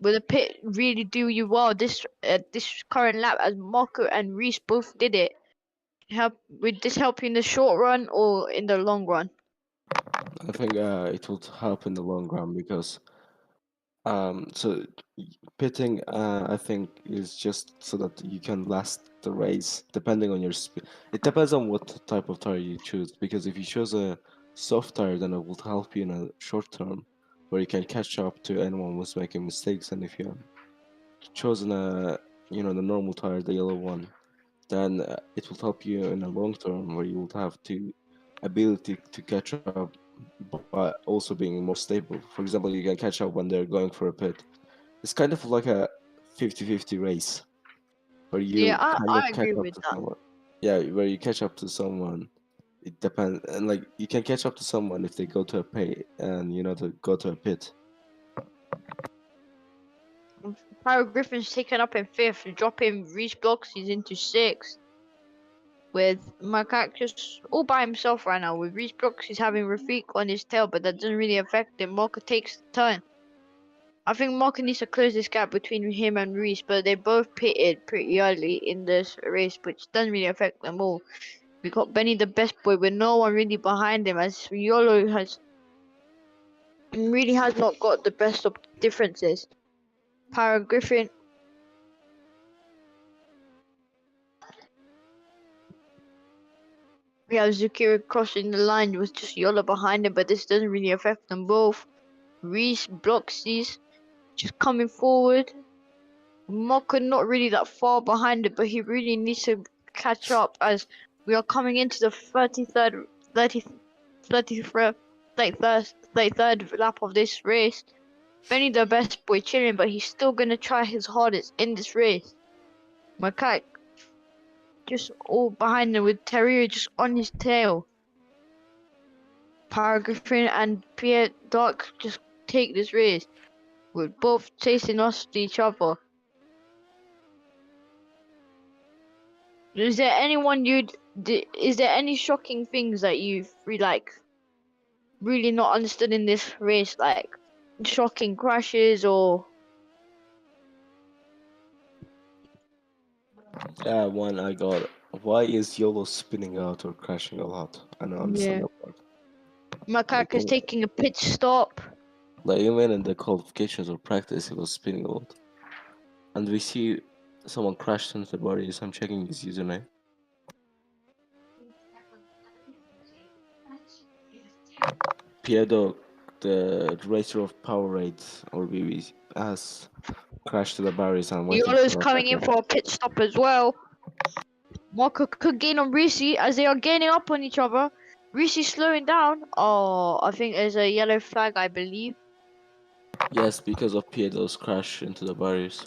will a pit really do you well this current lap as Marco and Reese both did it? Would this help you in the short run or in the long run? I think it would help in the long run because so pitting I think is just so that you can last the race depending on your speed. It depends on what type of tire you choose because if you choose a soft tire, then it will help you in a short term where you can catch up to anyone who's making mistakes. And if you have chosen the normal tire, the yellow one, then it will help you in a long term where you will have to ability to catch up but also being more stable. For example, you can catch up when they're going for a pit. It's kind of like a 50-50 race where Yeah, you kind I of catch agree up with to that. someone. Yeah, where you catch up to someone. It depends, and like you can catch up to someone if they go to a pay and to go to a pit. Pyro Griffin's taken up in 5th, dropping Reese Bloxies into 6th. With Macaque just all by himself right now. With Reese Bloxies having Rafik on his tail, but that doesn't really affect him. Marco takes the turn. I think Marco needs to close this gap between him and Reese, but they both pitted pretty early in this race, which doesn't really affect them all. We got Benny the best boy with no one really behind him, as Yolo really has not got the best of differences. Pyro Griffin. We have Zakira crossing the line with just Yola behind him, but this doesn't really affect them both. Reese blocks these, just coming forward. Moko not really that far behind it, but he really needs to catch up as we are coming into the 33rd lap of this race. Benny the best boy chilling, but he's still gonna try his hardest in this race. Macaque just all behind him with Terrier just on his tail. Paragraphin and Pierre Dark just take this race. We're both chasing us to each other. Is there any shocking things that you've really not understood in this race, like shocking crashes or? Yeah, one I got. Why is YOLO spinning out or crashing a lot? I don't understand Yeah. that part. Macaque is taking a pit stop. Like even in the qualifications or practice, he was spinning a lot. And we see someone crashed into the bodies. I'm checking his username. Piedo, the racer of Power Raid or BB, has crashed to the barriers and waiting Yolo's for a coming in backup. for a pit stop as well. Marco could gain on Risi as they are gaining up on each other. Risi slowing down. Oh, I think there's a yellow flag, I believe. Yes, because of Piedo's crash into the barriers.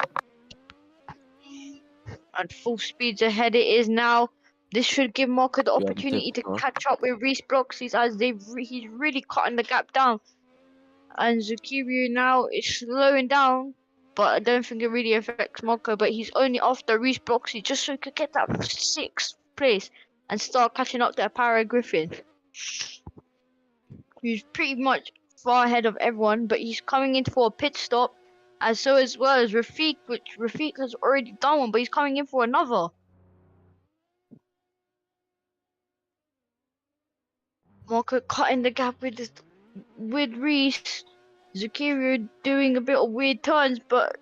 At full speeds ahead it is now. This should give Marco the You have a opportunity safety to car. catch up with Reese Bloxies as he's really cutting the gap down. And Zakiryu now is slowing down, but I don't think it really affects Marco. But he's only after Reese Bloxy just so he could get that 6th place and start catching up to Para Griffin. He's pretty much far ahead of everyone, but he's coming in for a pit stop, as well as Rafik, which Rafik has already done one, but he's coming in for another. Marco cutting the gap with Reese. Zakiryu doing a bit of weird turns, but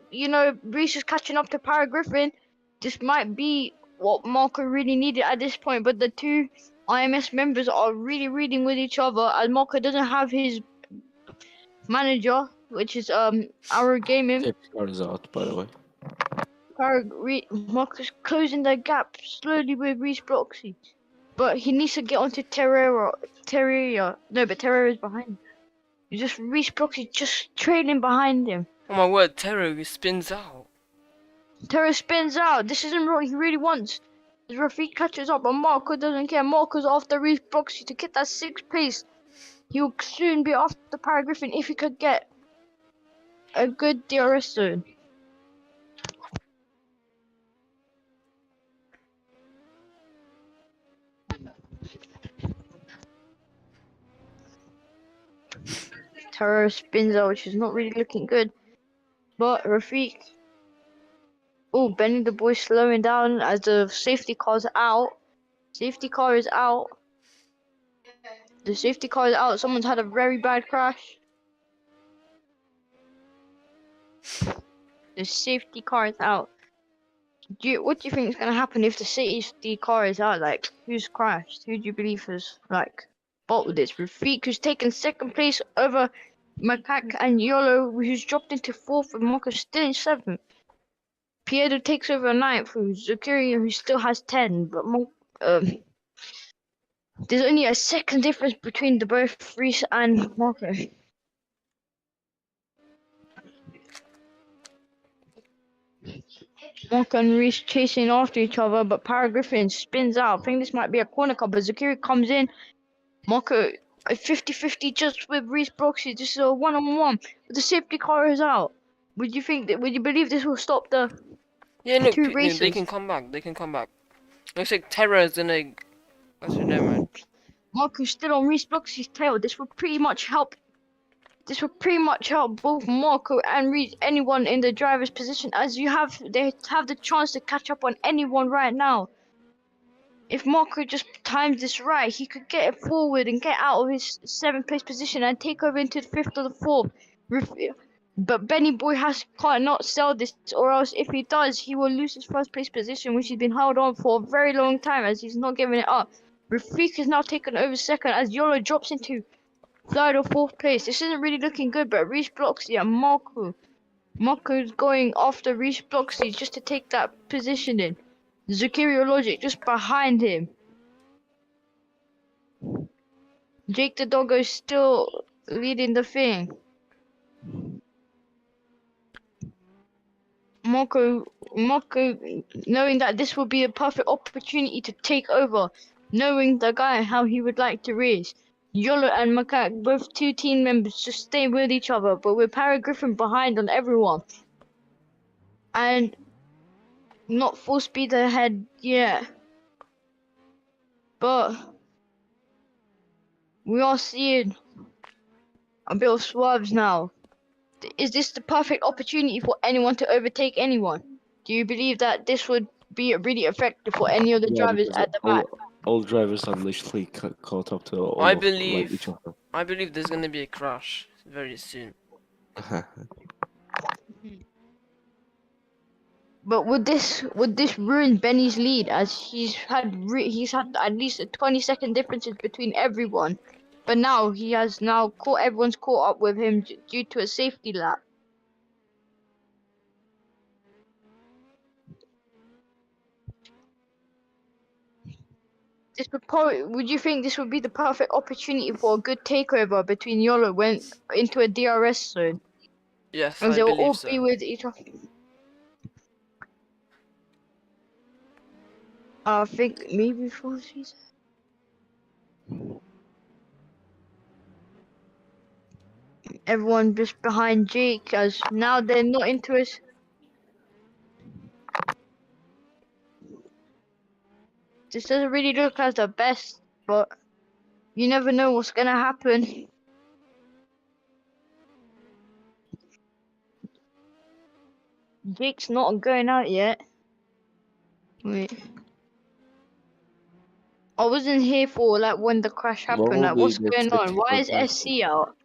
Reese is catching up to Para Griffin. This might be what Marco really needed at this point, but the two IMS members are really reading with each other as Marco doesn't have his manager, which is our gaming. Safety car is out, by the way. Marco's closing the gap slowly with Reese Bloxy. But he needs to get onto Terraria. No, but Terraria's behind him. Just Reese Bloxy just trailing behind him. Oh my word, Tero spins out. Terra spins out. This isn't what he really wants. Rafik catches up, but Marco doesn't care. Marco's after Reese Bloxy to get that 6th place. He will soon be after Para Griffin if he could get a good DRS zone. Taro spins out, which is not really looking good. But Rafiq. Oh, Benny the boy slowing down as the safety car's out. Safety car is out. The safety car is out. Someone's had a very bad crash. The safety car is out. What do you think is going to happen if the safety car is out? Like, who's crashed? Who do you believe has, like, bottled this? Rafiq, who's taken second place over Macaque and Yolo, who's dropped into fourth, and Marco still in seventh. Piero takes over ninth, who's Zakiri, who still has 10, but there's only a second difference between the both Reese and Marco. Marco and Reese chasing after each other, but Para Griffin spins out. I think this might be a corner cut, but Zakiri comes in. Marco, a 50-50 just with Reese Broxy. This is a one-on-one. But the safety car is out. Would you believe this will stop the Yeah, no, two no, races? they can come back. They can come back. Looks like Terra is in a. Actually, never mind. Marco's still on Reese Broxy's tail. This will pretty much help both Marco and Reese, anyone in the driver's position, as they have the chance to catch up on anyone right now. If Marco just times this right, he could get it forward and get out of his 7th place position and take over into the 5th or the 4th. But Benny Boy can't not sell this, or else if he does, he will lose his 1st place position, which he's been held on for a very long time, as he's not giving it up. Rafiq has now taken over 2nd as Yolo drops into 3rd or 4th place. This isn't really looking good, but Reese Bloxy and Marco's going after Reese Bloxy just to take that position in. Zukirio Logic just behind him. JakeDeDoggo is still leading the thing. Marco, knowing that this will be a perfect opportunity to take over, knowing the guy how he would like to race. Yolo and Macaque, both 2 team members, just stay with each other, but with Para Griffin behind on everyone. And not full speed ahead yet. But we are seeing a bit of swerves now. Is this the perfect opportunity for anyone to overtake anyone? Do you believe that this would be really effective for any of the Yeah, drivers because at the back? all drivers are literally caught up to all I of, like, believe. each other. I believe there's gonna be a crash very soon. But would this ruin Benny's lead, as he's had at least a 20-second differences between everyone, but now everyone's caught up with him due to a safety lap. Would you think this would be the perfect opportunity for a good takeover between Yolo went into a DRS zone, Yes, as I they will all believe be so. with each other? I think maybe 4 seasons. Everyone just behind Jake, as now they're not into us. This doesn't really look like the best, but you never know what's gonna happen. Jake's not going out yet. Wait. I wasn't here for like when the crash happened. Like, Probably what's the going on? safety Why car is back. SC out?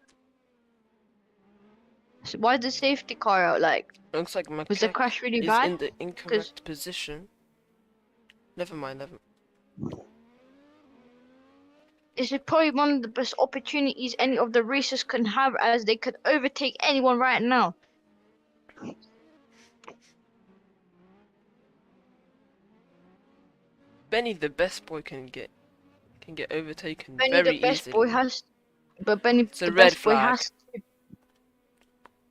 So why is the safety car out? Like, Looks like was the Macaque crash really is bad? in the incorrect position. Never mind. This is probably one of the best opportunities any of the racers can have, as they could overtake anyone right now. Benny the best boy can get overtaken Benny very the best easily. boy has, but Benny It's a the red best boy flag. has.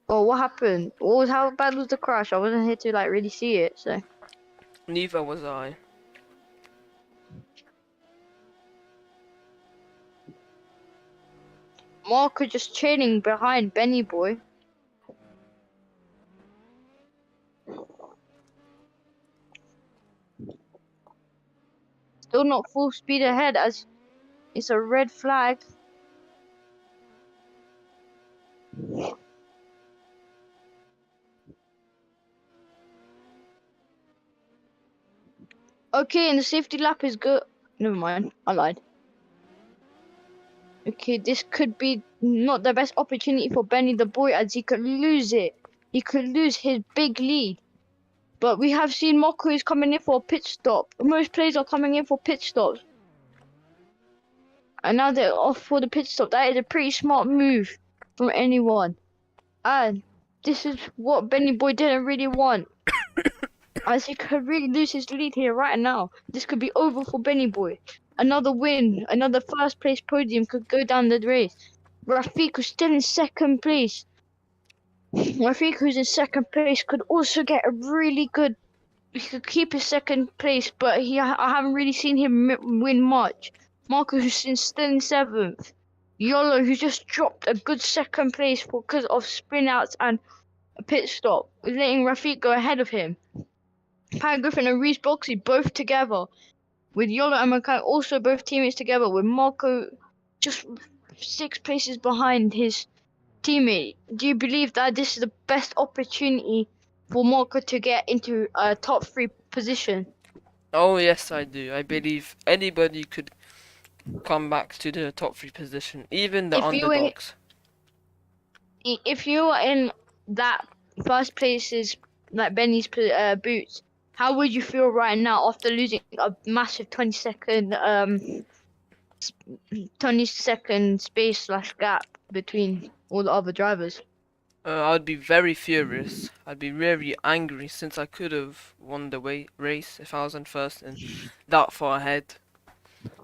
Oh, what happened? How bad was the crash? I wasn't here to like really see it, so. Neither was I. Marco just trailing behind Benny Boy. Still not full speed ahead as it's a red flag. Okay, and the safety lap is good. Never mind, I lied. Okay, this could be not the best opportunity for Benny the Boy as he could lose it. He could lose his big lead. But we have seen Moko is coming in for a pit stop. Most players are coming in for pit stops. And now they're off for the pit stop. That is a pretty smart move from anyone. And this is what Benny Boy didn't really want. As he could really lose his lead here right now. This could be over for Benny Boy. Another win, another first place podium could go down the race. Rafik, who's still in second place. Rafik, who's in second place, could also get a really good. He could keep his second place, but I haven't really seen him win much. Marco, who's still in seventh. Yolo, who just dropped a good second place because of spin outs and a pit stop, letting Rafik go ahead of him. Pat Griffin and Reese Boxley both together, with Yolo and Makai also both teammates together, with Marco just 6 places behind his teammate. Do you believe that this is the best opportunity for Marco to get into a top 3 position? Oh yes, I do. I believe anybody could come back to the top 3 position, even the underdogs. If you were in that first place's, like Benny's boots, how would you feel right now after losing a massive 20-second space / gap between all the other drivers? I'd be very furious. I'd be very angry since I could have won the race if I was in first and that far ahead.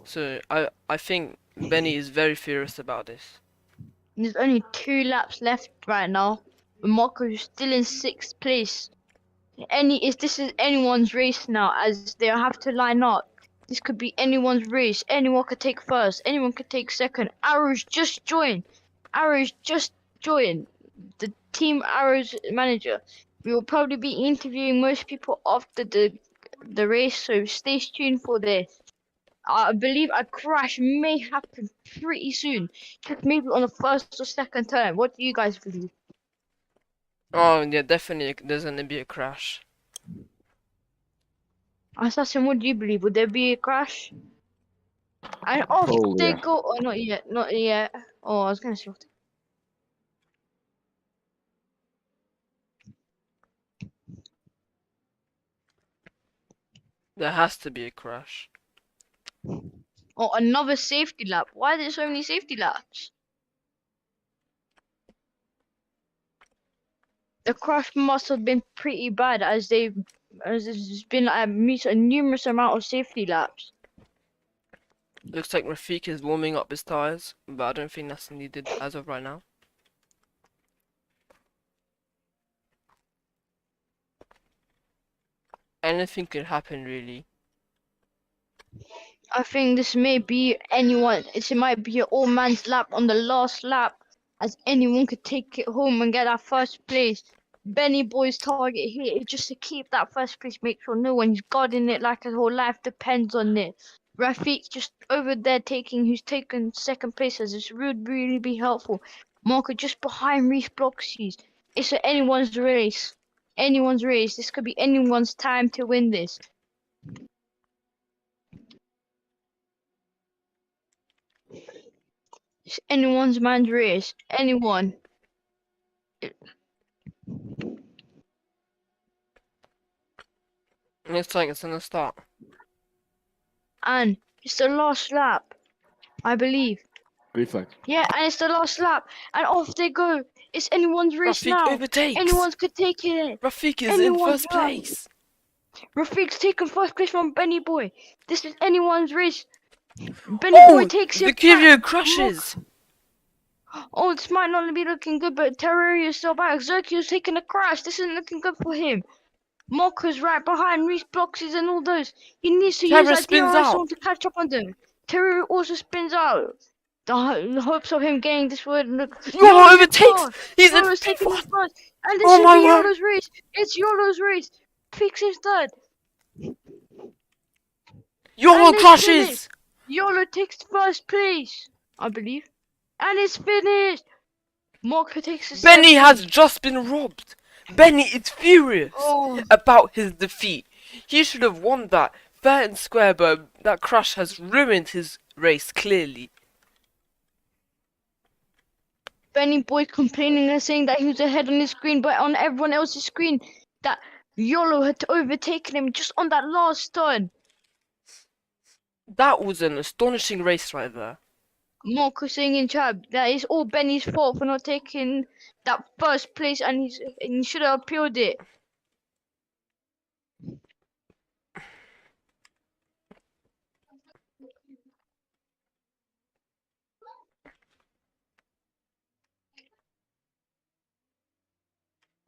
So I think Benny is very furious about this. There's only 2 laps left right now. Marco is still in 6th place. This is anyone's race now, as they have to line up. This could be anyone's race. Anyone could take first. Anyone could take second. Arrows just joined. The Team Arrows manager. We will probably be interviewing most people after the race, so stay tuned for this. I believe a crash may happen pretty soon, just maybe on the first or second turn. What do you guys believe? Oh yeah, definitely there's gonna be a crash. Assassin, what do you believe? Would there be a crash? And off they yeah. go. Oh, not yet. Oh, I was gonna say. There has to be a crash. Oh, another safety lap. Why are there so many safety laps? The crash must have been pretty bad, as there's been a numerous amount of safety laps. Looks like Rafik is warming up his tires, but I don't think that's needed as of right now. Anything could happen, really. I think this may be anyone. It might be an all-man's lap on the last lap, as anyone could take it home and get that first place. Benny Boy's target here is just to keep that first place, make sure no one's guarding it like his whole life depends on it. Rafik just over there who's taken second place, as this would really be helpful. Marco just behind Reese Bloxies. It's anyone's race. Anyone's race. This could be anyone's time to win this. It's anyone's man's race. Anyone. Looks like it's gonna start. And it's the last lap, I believe. Green flag. Yeah, and it's the last lap. And off they go. It's anyone's race Rafik now. overtakes. Anyone could take it. Rafik is in first won. place. Rafik's taken first place from Benny Boy. This is anyone's race. Benny Boy takes it Vicario back. crashes. Oh, this might not be looking good, but Terraria is still back. Zerkio's taking a crash. This isn't looking good for him. Marco's right behind Reese Bloxes and all those. He needs to use that DRS zone to catch up on them. Terraria also spins out. the hopes of him getting this word. Look, YOLO Yolo's in overtakes. first. He's in Yolo's taking him P1. first, and this Oh should my be word. Yolo's race. It's Yolo's race. Picks his third, YOLO and it's crashes. finished. Yolo takes first place, I believe, and it's finished. Marco takes a Benny has seventh. just been robbed. Benny is furious Oh, about his defeat. He should have won that fair and square, but that crash has ruined his race clearly. Benny Boy complaining and saying that he was ahead on his screen, but on everyone else's screen, that Yolo had overtaken him just on that last turn. That was an astonishing race right there. Marco saying in chat that it's all Benny's fault for not taking that first place, and he should have appealed it.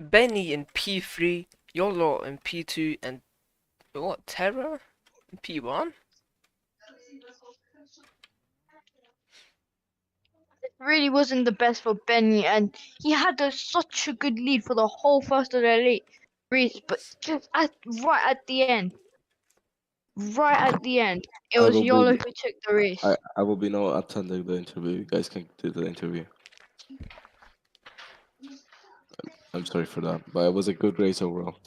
Benny in P3, YOLO in P2, and what, Terror in P1? It really wasn't the best for Benny, and he had such a good lead for the whole first of the race, but just right at the end, it I was will Yolo be who took the race. I will be not attending the interview. You guys can do the interview. I'm sorry for that, but it was a good race overall.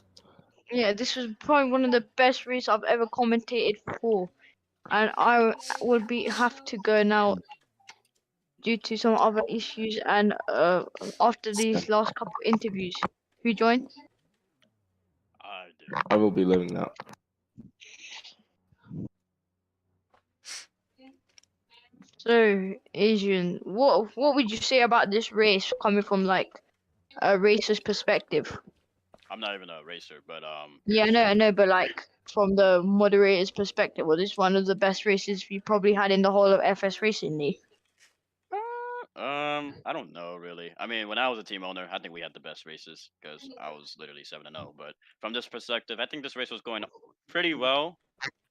Yeah, this was probably one of the best races I've ever commentated for, and I would have to go now due to some other issues. And after these last couple interviews, who joined? I do. I will be leaving now. So, Asian, what would you say about this race coming from like a racer's perspective? I'm not even a racer, but Yeah, I know, but like from the moderator's perspective, was this one of the best races we probably had in the whole of FS Racing League? I don't know really. I mean, when I was a team owner, I think we had the best races because I was literally 7-0. But from this perspective, I think this race was going pretty well.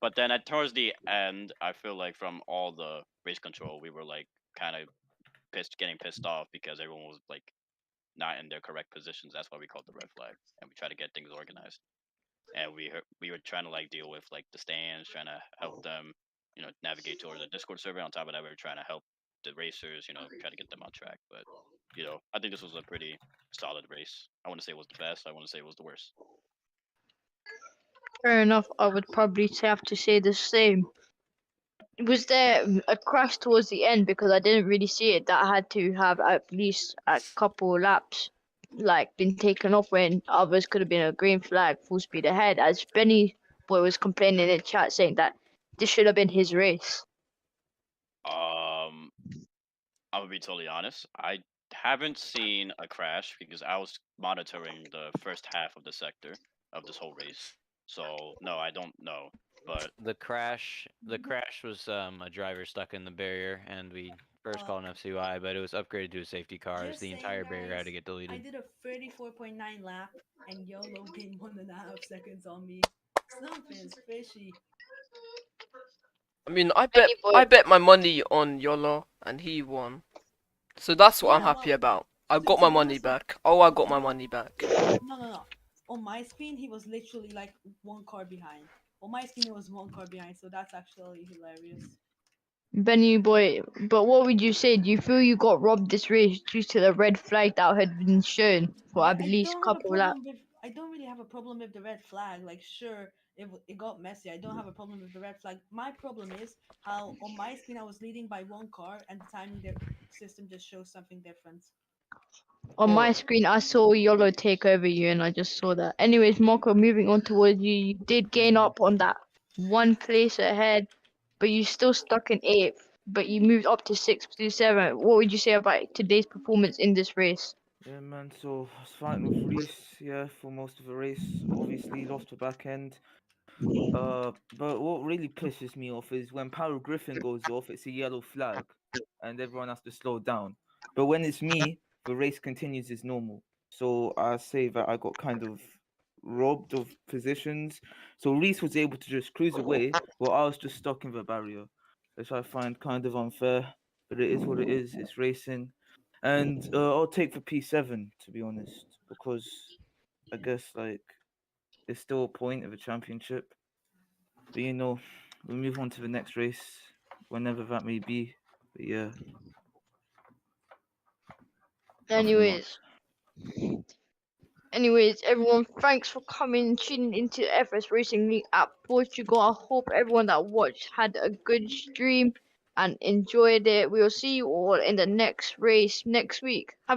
But then at towards the end, I feel like from all the race control, we were like kind of getting pissed off because everyone was like not in their correct positions. That's why we called the red flag, and we try to get things organized. And we were trying to like deal with like the stands, trying to help them, navigate towards the Discord server. On top of that, we were trying to help the racers, try to get them on track. But I think this was a pretty solid race. I want to say it was the best. I want to say it was the worst. Fair enough. I would probably have to say the same. Was there a crash towards the end, because I didn't really see it, that had to have at least a couple laps like been taken off when others could have been a green flag full speed ahead, as Benny Boy was complaining in chat saying that this should have been his race. I'm gonna be totally honest. I haven't seen a crash because I was monitoring the first half of the sector of this whole race. So no, I don't know. But The crash was a driver stuck in the barrier, and we first called an FCY, but it was upgraded to a safety car, so the entire barrier had to get I deleted. did a 34.9 lap, and YOLO gained 1.5 seconds on me. Something's fishy. I mean, Benny Boy, I bet my money on YOLO, and he won. So that's what I'm Yeah, happy well, about. I to got to my be money honest, back. Oh, I got my no, money back. no. On my screen, he was literally like one car behind. On my screen, he was one car behind, so that's actually hilarious. Benny Boy, but what would you say? Do you feel you got robbed this race due to the red flag that had been shown for at least a couple laps? I don't really have a problem with the red flag. Like, sure, it got messy. I don't have a problem with the red flag. My problem is how on my screen I was leading by one car, and the timing the system just shows something different. On Well, my screen, I saw Yolo take over you, and I just saw that. Anyways, Marco, moving on towards you, you did gain up on that one place ahead, but you still stuck in eighth. But you moved up to 6 to 7. What would you say about today's performance in this race? Yeah, man. So I was fighting with Reese, yeah, for most of the race. Obviously, lost the back end. But what really pisses me off is when Power Griffin goes off, it's a yellow flag, and everyone has to slow down. But when it's me, the race continues as normal. So I say that I got kind of robbed of positions. So Reese was able to just cruise away, while I was just stuck in the barrier, which I find kind of unfair. but it is what it is. It's racing, and I'll take for P7 to be honest, because I guess like it's still a point of a championship. But we'll move on to the next race, whenever that may be. But yeah. Anyways, everyone, thanks for coming and tuning into the FS Racing League at Portugal. I hope everyone that watched had a good stream and enjoyed it. We'll see you all in the next race next week. Have a